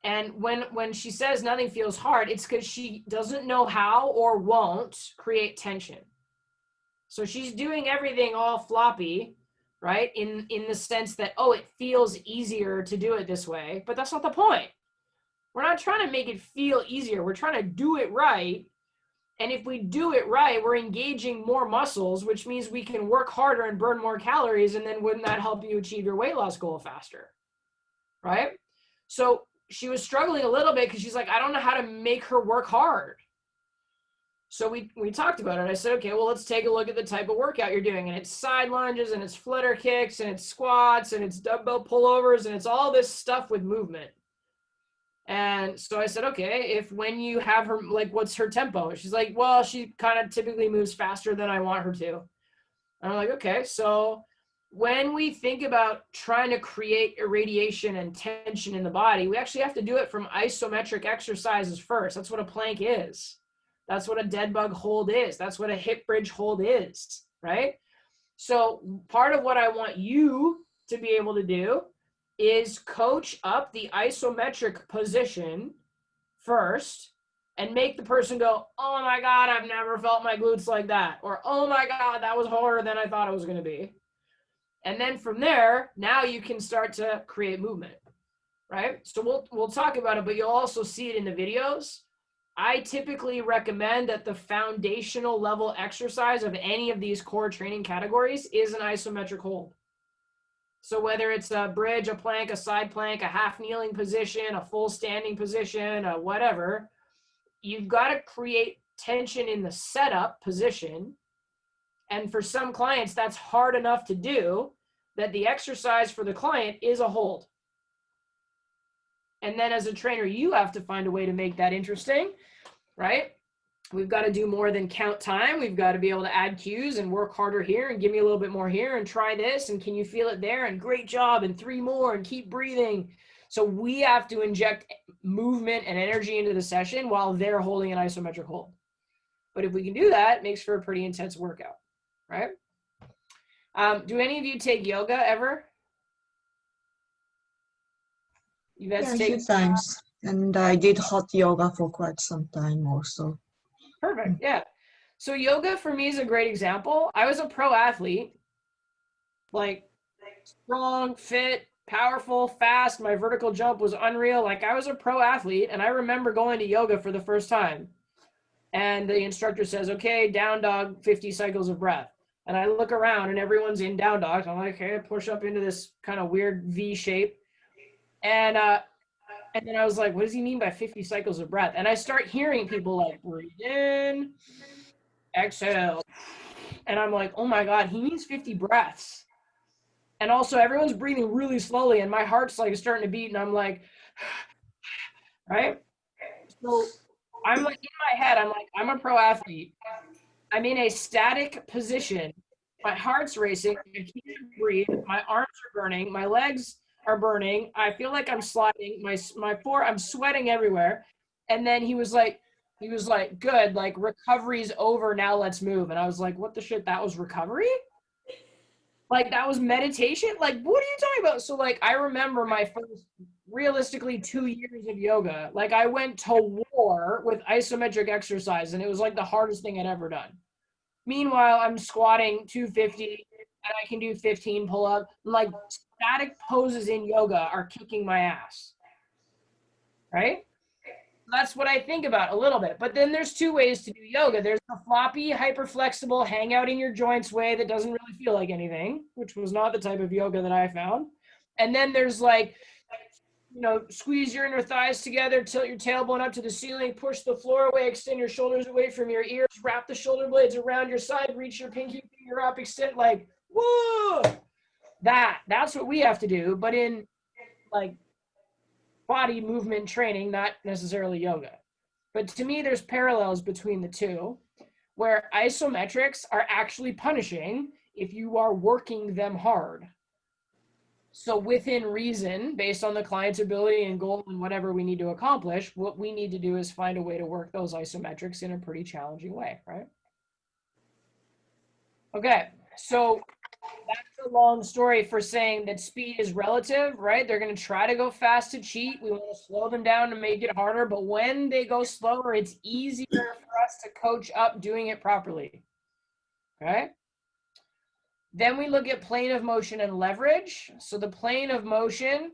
And when she says nothing feels hard, it's because she doesn't know how or won't create tension. So she's doing everything all floppy, right? In the sense that, oh, it feels easier to do it this way, but that's not the point. We're not trying to make it feel easier. We're trying to do it right. And if we do it right, we're engaging more muscles, which means we can work harder and burn more calories. And then wouldn't that help you achieve your weight loss goal faster? Right? So she was struggling a little bit because she's like, I don't know how to make her work hard. So we talked about it. I said, okay, well, let's take a look at the type of workout you're doing. And it's side lunges and it's flutter kicks and it's squats and it's dumbbell pullovers and it's all this stuff with movement. And so I said, okay, if when you have her, like, what's her tempo? She's like, well, she kind of typically moves faster than I want her to. And I'm like, okay, so when we think about trying to create irradiation and tension in the body, we actually have to do it from isometric exercises first. That's what a plank is. That's what a dead bug hold is. That's what a hip bridge hold is, right? So part of what I want you to be able to do is coach up the isometric position first and make the person go, oh my God, I've never felt my glutes like that. Or, oh my God, that was harder than I thought it was going to be. And then from there, now you can start to create movement, right? So we'll talk about it, but you'll also see it in the videos. I typically recommend that the foundational level exercise of any of these core training categories is an isometric hold. So whether it's a bridge, a plank, a side plank, a half kneeling position, a full standing position, whatever, you've got to create tension in the setup position. And for some clients, that's hard enough to do that the exercise for the client is a hold. And then as a trainer, you have to find a way to make that interesting, right? We've got to do more than count time. We've got to be able to add cues and work harder here and give me a little bit more here and try this. And can you feel it there? And great job. And 3 more and keep breathing. So we have to inject movement and energy into the session while they're holding an isometric hold. But if we can do that, it makes for a pretty intense workout, right? Do any of you take yoga ever? You guys Yeah, a take few times. And I did hot yoga for quite some time also. Perfect. Yeah. So yoga for me is a great example. I was a pro athlete, like strong, fit, powerful, fast. My vertical jump was unreal. Like I was a pro athlete and I remember going to yoga for the first time. And the instructor says, okay, down dog, 50 cycles of breath. And I look around and everyone's in down dog. I'm like, okay, I push up into this kind of weird V shape. And then I was like, what does he mean by 50 cycles of breath? And I start hearing people like, breathe in, exhale. And I'm like, oh my God, he means 50 breaths. And also everyone's breathing really slowly and my heart's like starting to beat and I'm like, right? So I'm like in my head, I'm like, I'm a pro athlete. I'm in a static position. My heart's racing. I can't breathe. My arms are burning. My legs are burning. I feel like I'm sliding. I'm sweating everywhere. And then he was like, good, like recovery's over. Now let's move. And I was like, what the shit? That was recovery? Like that was meditation? Like, what are you talking about? So like, I remember my first realistically 2 years of yoga. Like I went to war with isometric exercise and it was like the hardest thing I'd ever done. Meanwhile, I'm squatting 250 and I can do 15 pull-ups. Like static poses in yoga are kicking my ass, right? That's what I think about a little bit. But then there's two ways to do yoga. There's the floppy, hyper flexible, hang out in your joints way that doesn't really feel like anything, which was not the type of yoga that I found. And then there's like, you know, squeeze your inner thighs together, tilt your tailbone up to the ceiling, push the floor away, extend your shoulders away from your ears, wrap the shoulder blades around your side, reach your pinky finger up, extend like, whoa, that's what we have to do, but in like body movement training, not necessarily yoga. But to me, there's parallels between the two, where isometrics are actually punishing if you are working them hard. So within reason, based on the client's ability and goal and whatever we need to accomplish, what we need to do is find a way to work those isometrics in a pretty challenging way, right? Okay, so that's a long story for saying that speed is relative, right? They're going to try to go fast to cheat. We want to slow them down to make it harder. But when they go slower, it's easier for us to coach up doing it properly. Okay. Then we look at plane of motion and leverage. So the plane of motion,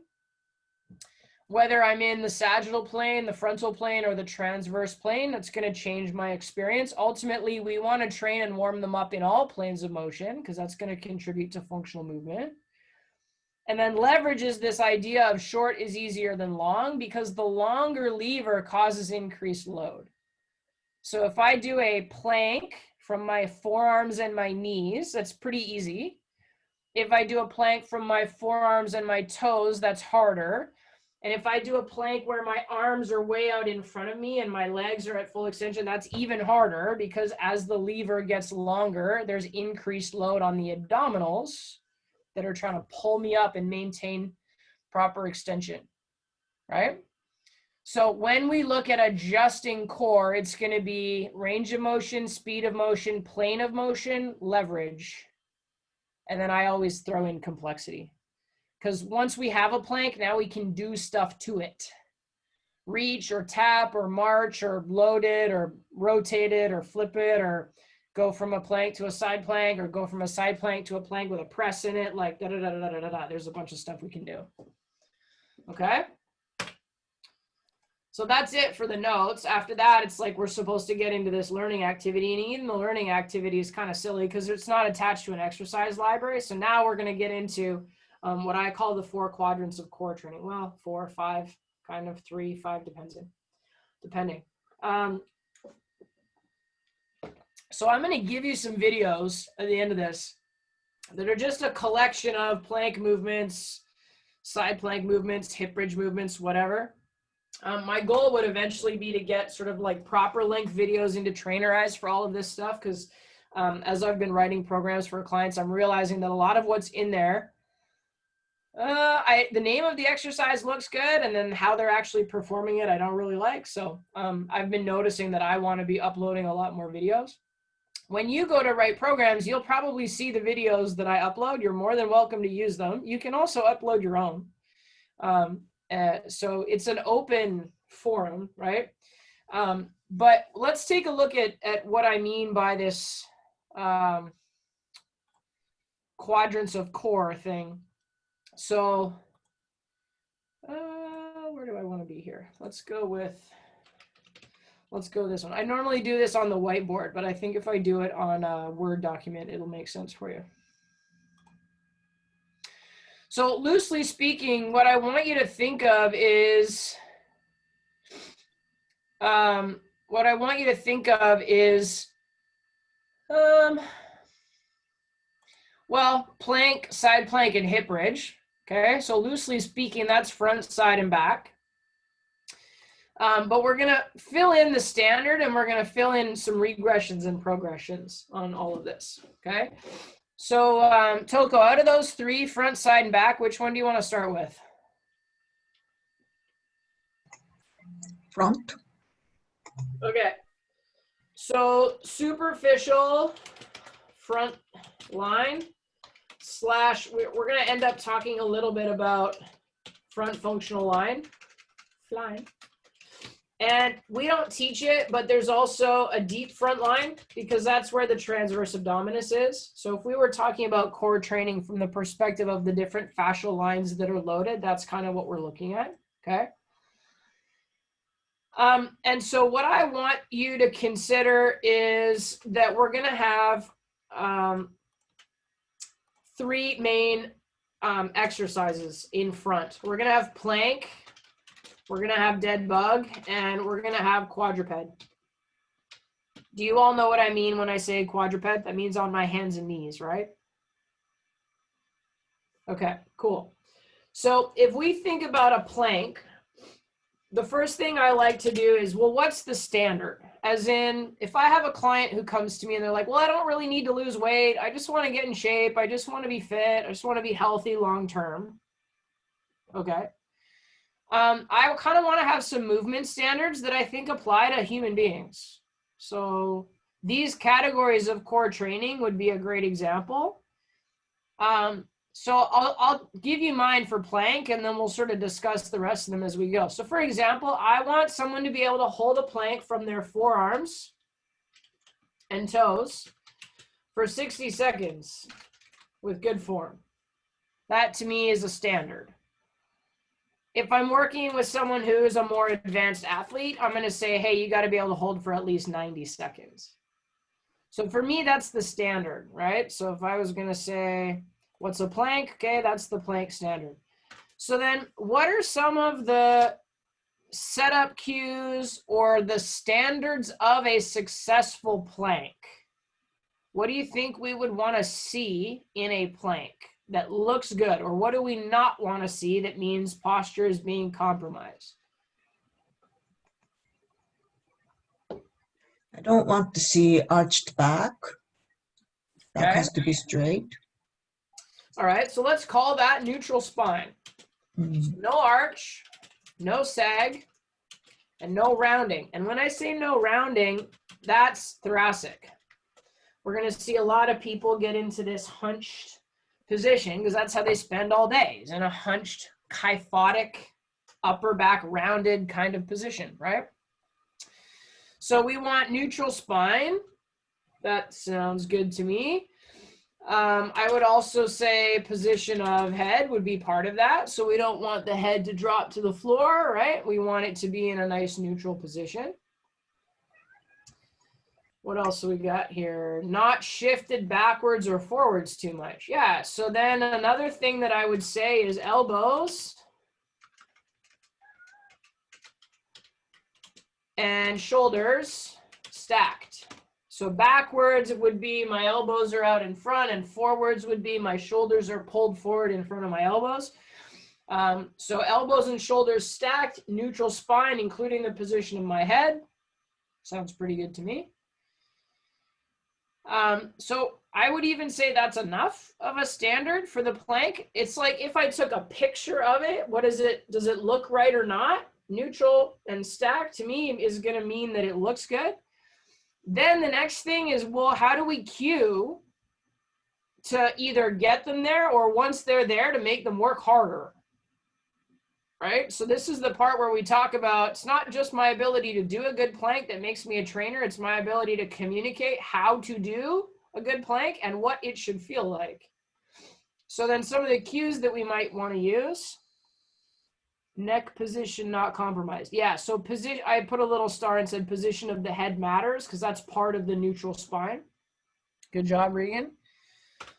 whether I'm in the sagittal plane, the frontal plane, or the transverse plane, that's going to change my experience. Ultimately, we want to train and warm them up in all planes of motion because that's going to contribute to functional movement. And then leverage is this idea of short is easier than long because the longer lever causes increased load. So if I do a plank from my forearms and my knees, that's pretty easy. If I do a plank from my forearms and my toes, that's harder. And if I do a plank where my arms are way out in front of me and my legs are at full extension, that's even harder because as the lever gets longer, there's increased load on the abdominals that are trying to pull me up and maintain proper extension, right? So when we look at adjusting core, it's going to be range of motion, speed of motion, plane of motion, leverage. And then I always throw in complexity. Because once we have a plank, now we can do stuff to it. Reach or tap or march or load it or rotate it or flip it or go from a plank to a side plank or go from a side plank to a plank with a press in it, like da-da-da-da-da-da-da. There's a bunch of stuff we can do. Okay? So that's it for the notes. After that, it's like we're supposed to get into this learning activity. And even the learning activity is kind of silly because it's not attached to an exercise library. So now we're going to get into what I call the 4 quadrants of core training. Well, 4, 5, kind of 3, 5, depending. So I'm going to give you some videos at the end of this that are just a collection of plank movements, side plank movements, hip bridge movements, whatever. My goal would eventually be to get sort of like proper length videos into Trainerize for all of this stuff because as I've been writing programs for clients, I'm realizing that a lot of what's in there, the name of the exercise looks good and then how they're actually performing it, I don't really like. So I've been noticing that I want to be uploading a lot more videos. When you go to write programs, you'll probably see the videos that I upload. You're more than welcome to use them. You can also upload your own. So it's an open forum, right? But let's take a look at what I mean by this quadrants of core thing. So where do I want to be here? Let's let's go this one. I normally do this on the whiteboard, but I think if I do it on a Word document, it'll make sense for you. So loosely speaking, what I want you to think of is, well, plank, side plank, and hip bridge. Okay, so loosely speaking, that's front, side, and back. But we're gonna fill in the standard, and we're gonna fill in some regressions and progressions on all of this. Okay, so Toko, out of those three, front, side, and back, which one do you want to start with? Front. Okay, so superficial front line slash, we're going to end up talking a little bit about front functional line. And we don't teach it, but there's also a deep front line because that's where the transverse abdominis is. So if we were talking about core training from the perspective of the different fascial lines that are loaded, that's kind of what we're looking at, okay? And so what I want you to consider is that we're going to have three main exercises in front. We're going to have plank, we're going to have dead bug, and we're going to have quadruped. Do you all know what I mean when I say quadruped? That means on my hands and knees, right? Okay, cool. So if we think about a plank, the first thing I like to do is, well, what's the standard? As in, if I have a client who comes to me and they're like, well, I don't really need to lose weight. I just want to get in shape. I just want to be fit. I just want to be healthy long-term. Okay. I kind of want to have some movement standards that I think apply to human beings. So these categories of core training would be a great example. So I'll give you mine for plank, and then we'll sort of discuss the rest of them as we go. So for example, I want someone to be able to hold a plank from their forearms and toes for 60 seconds with good form. That to me is a standard. If I'm working with someone who is a more advanced athlete, I'm going to say, hey, you got to be able to hold for at least 90 seconds. So for me, that's the standard, right? So if I was going to say, what's a plank? Okay, that's the plank standard. So then what are some of the setup cues or the standards of a successful plank? What do you think we would want to see in a plank that looks good? Or what do we not want to see that means posture is being compromised? I don't want to see arched back. That Okay. has to be straight. All right, so let's call that neutral spine. Mm. No arch, no sag, and no rounding. And when I say no rounding, that's thoracic. We're going to see a lot of people get into this hunched position because that's how they spend all day, is in a hunched, kyphotic, upper back rounded kind of position, right? So we want neutral spine. That sounds good to me. I would also say position of head would be part of that. So we don't want the head to drop to the floor, right? We want it to be in a nice neutral position. What else do we got here? Not shifted backwards or forwards too much. Yeah, so then another thing that I would say is elbows and shoulders stacked. So backwards would be my elbows are out in front, and forwards would be my shoulders are pulled forward in front of my elbows. So elbows and shoulders stacked, neutral spine, including the position of my head. Sounds pretty good to me. So I would even say that's enough of a standard for the plank. It's like if I took a picture of it, what is it? Does it look right or not? Neutral and stacked to me is going to mean that it looks good. Then the next thing is, well, how do we cue to either get them there or once they're there to make them work harder? Right? So this is the part where we talk about, it's not just my ability to do a good plank that makes me a trainer. It's my ability to communicate how to do a good plank and what it should feel like. So then some of the cues that we might want to use. Neck position not compromised. Yeah, so position, I put a little star and said position of the head matters because that's part of the neutral spine. Good job, Regan.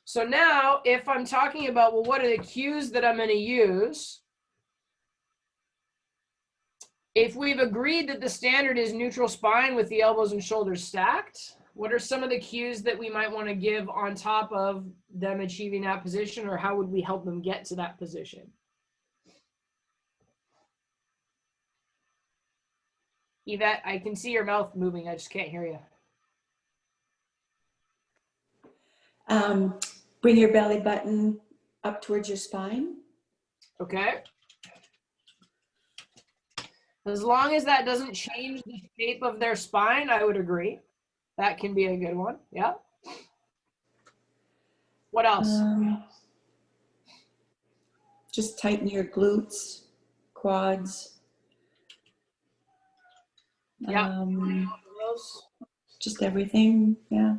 So now if I'm talking about, well, what are the cues that I'm going to use? If we've agreed that the standard is neutral spine with the elbows and shoulders stacked, what are some of the cues that we might want to give on top of them achieving that position, or how would we help them get to that position? Yvette, I can see your mouth moving. I just can't hear you. Bring your belly button up towards your spine. Okay. As long as that doesn't change the shape of their spine, I would agree. That can be a good one. Yeah. What else? Just tighten your glutes, quads. Yeah. Just everything. Yeah.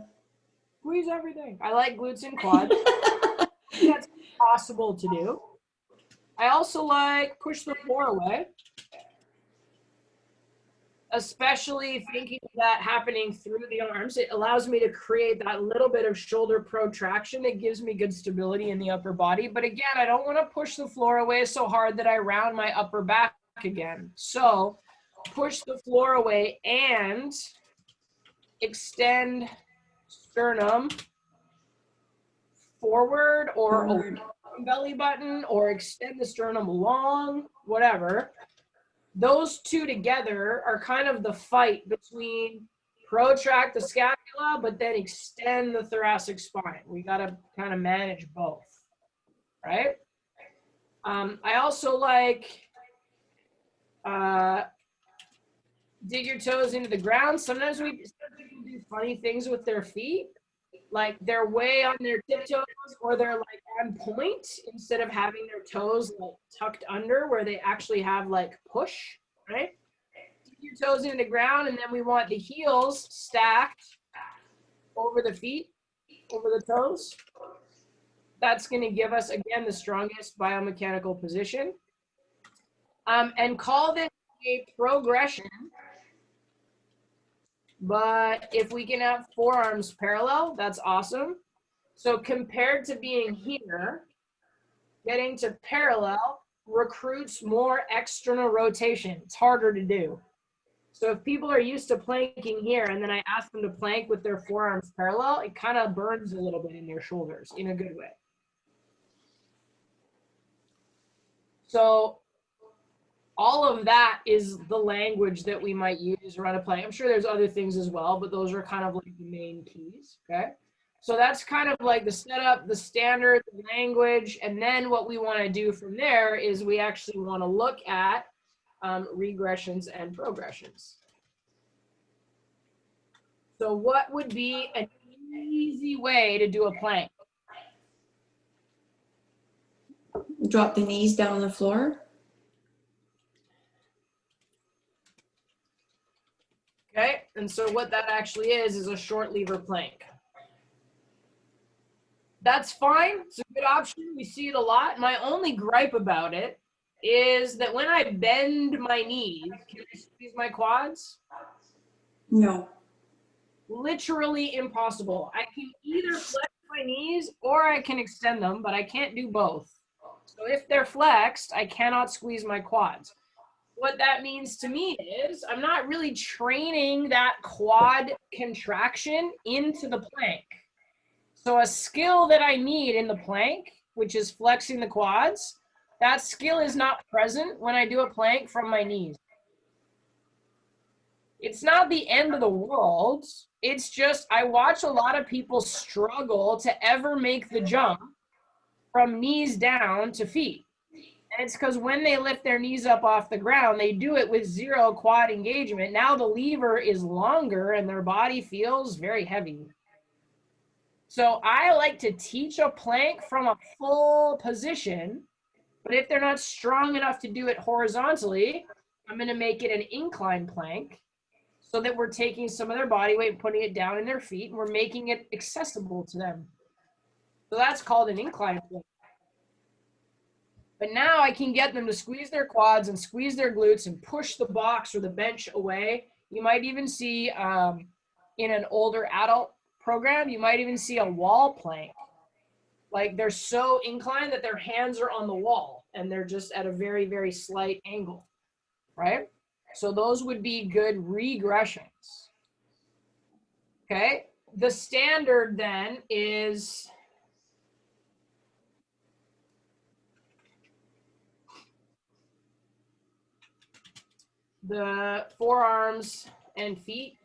Squeeze everything. I like glutes and quads. That's possible to do. I also like push the floor away, especially thinking of that happening through the arms. It allows me to create that little bit of shoulder protraction. It gives me good stability in the upper body. But again, I don't want to push the floor away so hard that I round my upper back again. So push the floor away and extend sternum forward or away from belly button, or extend the sternum long, whatever. Those two together are kind of the fight between protract the scapula, but then extend the thoracic spine. We got to kind of manage both, right? I also like dig your toes into the ground. Sometimes people do funny things with their feet. Like they're way on their tiptoes, or they're like on point instead of having their toes like tucked under where they actually have like push, right? Keep your toes into the ground, and then we want the heels stacked over the feet, over the toes. That's going to give us, again, the strongest biomechanical position. And call this a progression. But if we can have forearms parallel, that's awesome. So compared to being here, getting to parallel recruits more external rotation. It's harder to do. So if people are used to planking here and then I ask them to plank with their forearms parallel, it kind of burns a little bit in their shoulders in a good way. So all of that is the language that we might use around a plank. I'm sure there's other things as well, but those are kind of like the main keys, okay? So that's kind of like the setup, the standard, the language, and then what we want to do from there is we actually want to look at regressions and progressions. So what would be an easy way to do a plank? Drop the knees down on the floor. Okay, and so what that actually is a short lever plank. That's fine. It's a good option. We see it a lot. My only gripe about it is that when I bend my knees, can I squeeze my quads? No. Literally impossible. I can either flex my knees or I can extend them, but I can't do both. So if they're flexed, I cannot squeeze my quads. What that means to me is I'm not really training that quad contraction into the plank. So a skill that I need in the plank, which is flexing the quads, that skill is not present when I do a plank from my knees. It's not the end of the world. It's just I watch a lot of people struggle to ever make the jump from knees down to feet. And it's because when they lift their knees up off the ground, they do it with zero quad engagement. Now the lever is longer and their body feels very heavy. So I like to teach a plank from a full position, but if they're not strong enough to do it horizontally, I'm going to make it an incline plank so that we're taking some of their body weight and putting it down in their feet, and we're making it accessible to them. So that's called an incline plank. But now I can get them to squeeze their quads and squeeze their glutes and push the box or the bench away. You might even see in an older adult program, you might even see a wall plank. Like they're so inclined that their hands are on the wall and they're just at a very, very slight angle, right? So those would be good regressions. Okay, the standard then is the forearms and feet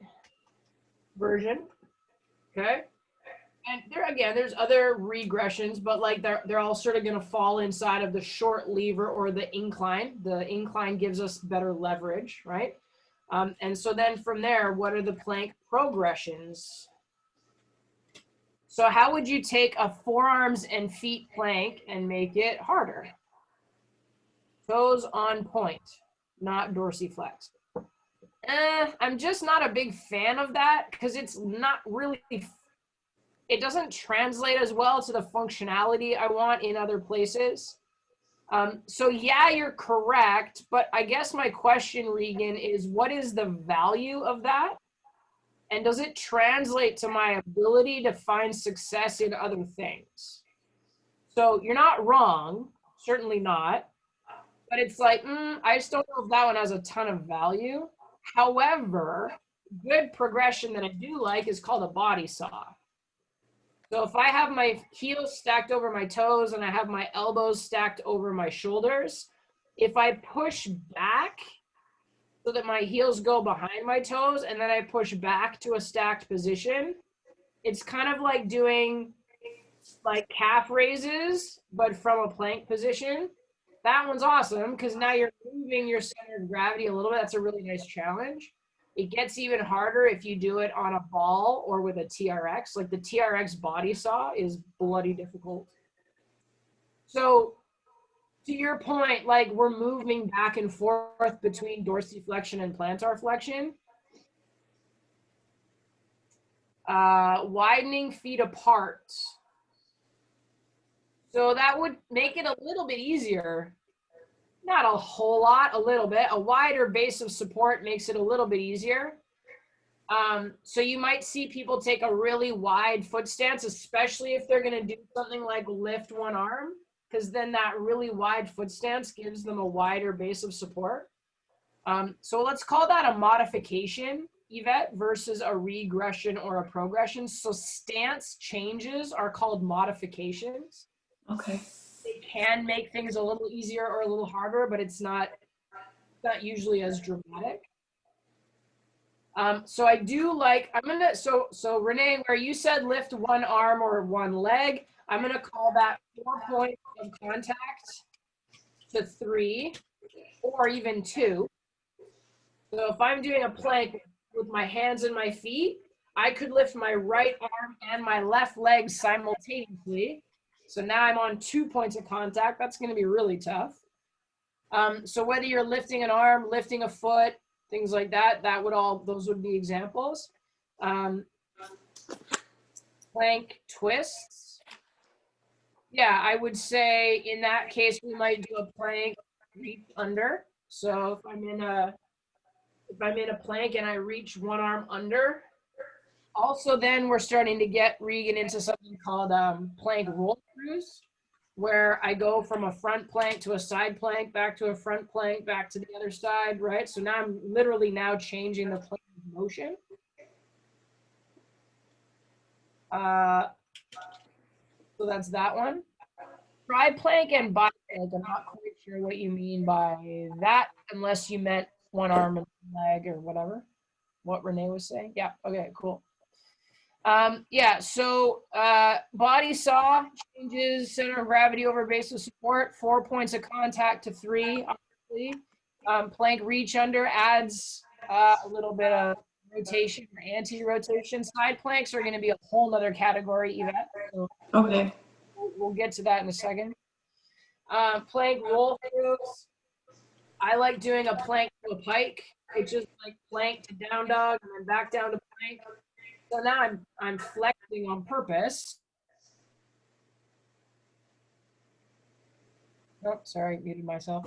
version. Okay, and there again, there's other regressions, but like they're all sort of going to fall inside of the short lever or the incline. The incline gives us better leverage, right? And so then from there, what are the plank progressions? So how would you take a forearms and feet plank and make it harder? Toes on point, not dorsiflexed. I'm just not a big fan of that because it's not really, it doesn't translate as well to the functionality I want in other places. So yeah, you're correct, but I guess my question, Regan, is what is the value of that? And does it translate to my ability to find success in other things? So you're not wrong, certainly not. But it's like, I just don't know if that one has a ton of value. However, good progression that I do like is called a body saw. So if I have my heels stacked over my toes and I have my elbows stacked over my shoulders, if I push back so that my heels go behind my toes and then I push back to a stacked position, it's kind of like doing like calf raises, but from a plank position. That one's awesome because now you're moving your center of gravity a little bit. That's a really nice challenge. It gets even harder if you do it on a ball or with a TRX. Like the TRX body saw is bloody difficult. So to your point, like we're moving back and forth between dorsiflexion and plantar flexion. Widening feet apart. So that would make it a little bit easier. Not a whole lot, a little bit. A wider base of support makes it a little bit easier. So you might see people take a really wide foot stance, especially if they're going to do something like lift one arm, because then that really wide foot stance gives them a wider base of support. So let's call that a modification, Yvette, versus a regression or a progression. So stance changes are called modifications. Okay. They can make things a little easier or a little harder, but it's not usually as dramatic. So I do like, so Renee, where you said lift one arm or one leg, I'm gonna call that 4 points of contact to 3 or even 2. So if I'm doing a plank with my hands and my feet, I could lift my right arm and my left leg simultaneously. So now I'm on 2 points of contact. That's going to be really tough. So whether you're lifting an arm, lifting a foot, things like that, those would be examples. Plank twists. Yeah, I would say in that case, we might do a plank reach under. So if I'm in a plank and I reach one arm under, also then we're starting to get Regan into something called plank roll throughs, where I go from a front plank to a side plank, back to a front plank, back to the other side, right? So now I'm literally now changing the plane of motion. So that's that one. Tri plank and bi plank, I'm not quite sure what you mean by that, unless you meant one arm and leg or whatever, what Renee was saying. Yeah, okay, cool. Yeah, so body saw changes center of gravity over base of support, 4 points of contact to 3, obviously. Plank reach under adds a little bit of rotation or anti-rotation. Side planks are going to be a whole nother category, Yvette. So Okay. we'll get to that in a second. Plank roll throughs. I like doing a plank to a pike. It's just like plank to down dog and then back down to plank. So now I'm flexing on purpose. Oh, sorry, muted myself.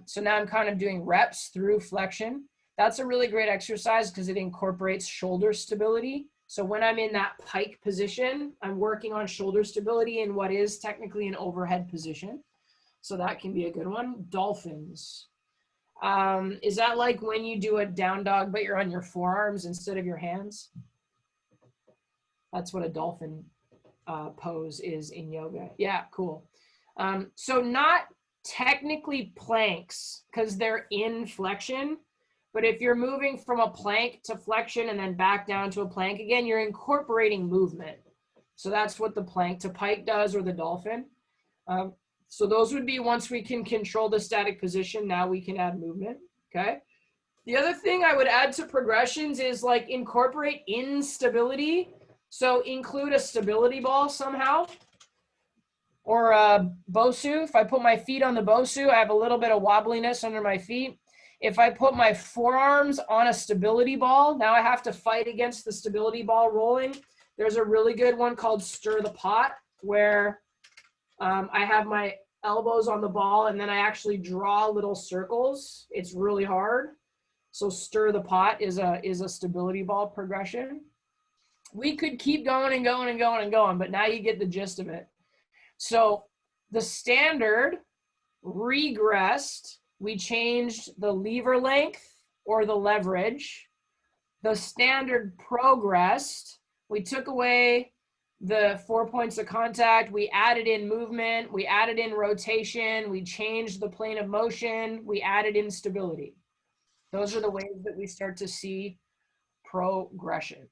So now I'm kind of doing reps through flexion. That's a really great exercise because it incorporates shoulder stability. So when I'm in that pike position, I'm working on shoulder stability in what is technically an overhead position. So that can be a good one. Dolphins. Is that like when you do a down dog, but you're on your forearms instead of your hands? That's what a dolphin pose is in yoga. Yeah, cool. So not technically planks because they're in flexion, but if you're moving from a plank to flexion and then back down to a plank again, you're incorporating movement. So that's what the plank to pike does, or the dolphin. So those would be, once we can control the static position, now we can add movement, okay? The other thing I would add to progressions is like incorporate instability. So include a stability ball somehow, or a Bosu. If I put my feet on the Bosu, I have a little bit of wobbliness under my feet. If I put my forearms on a stability ball, now I have to fight against the stability ball rolling. There's a really good one called Stir the Pot, where I have my elbows on the ball and then I actually draw little circles. It's really hard. So Stir the Pot is a stability ball progression. We could keep going and going and going and going, but now you get the gist of it. So the standard regressed. We changed the lever length or the leverage. The standard progressed. We took away the 4 points of contact. We added in movement. We added in rotation. We changed the plane of motion. We added in stability. Those are the ways that we start to see progression.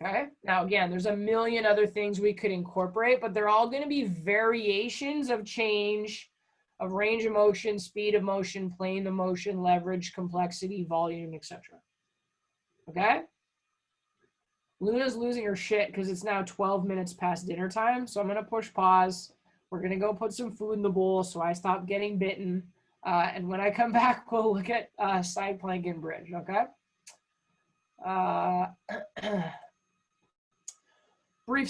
Okay. Now, again, there's a million other things we could incorporate, but they're all going to be variations of change of range of motion, speed of motion, plane of motion, leverage, complexity, volume, etc. Okay. Luna's losing her shit because it's now 12 minutes past dinner time. So I'm going to push pause. We're going to go put some food in the bowl so I stop getting bitten. And when I come back, we'll look at side plank and bridge. Okay. Brief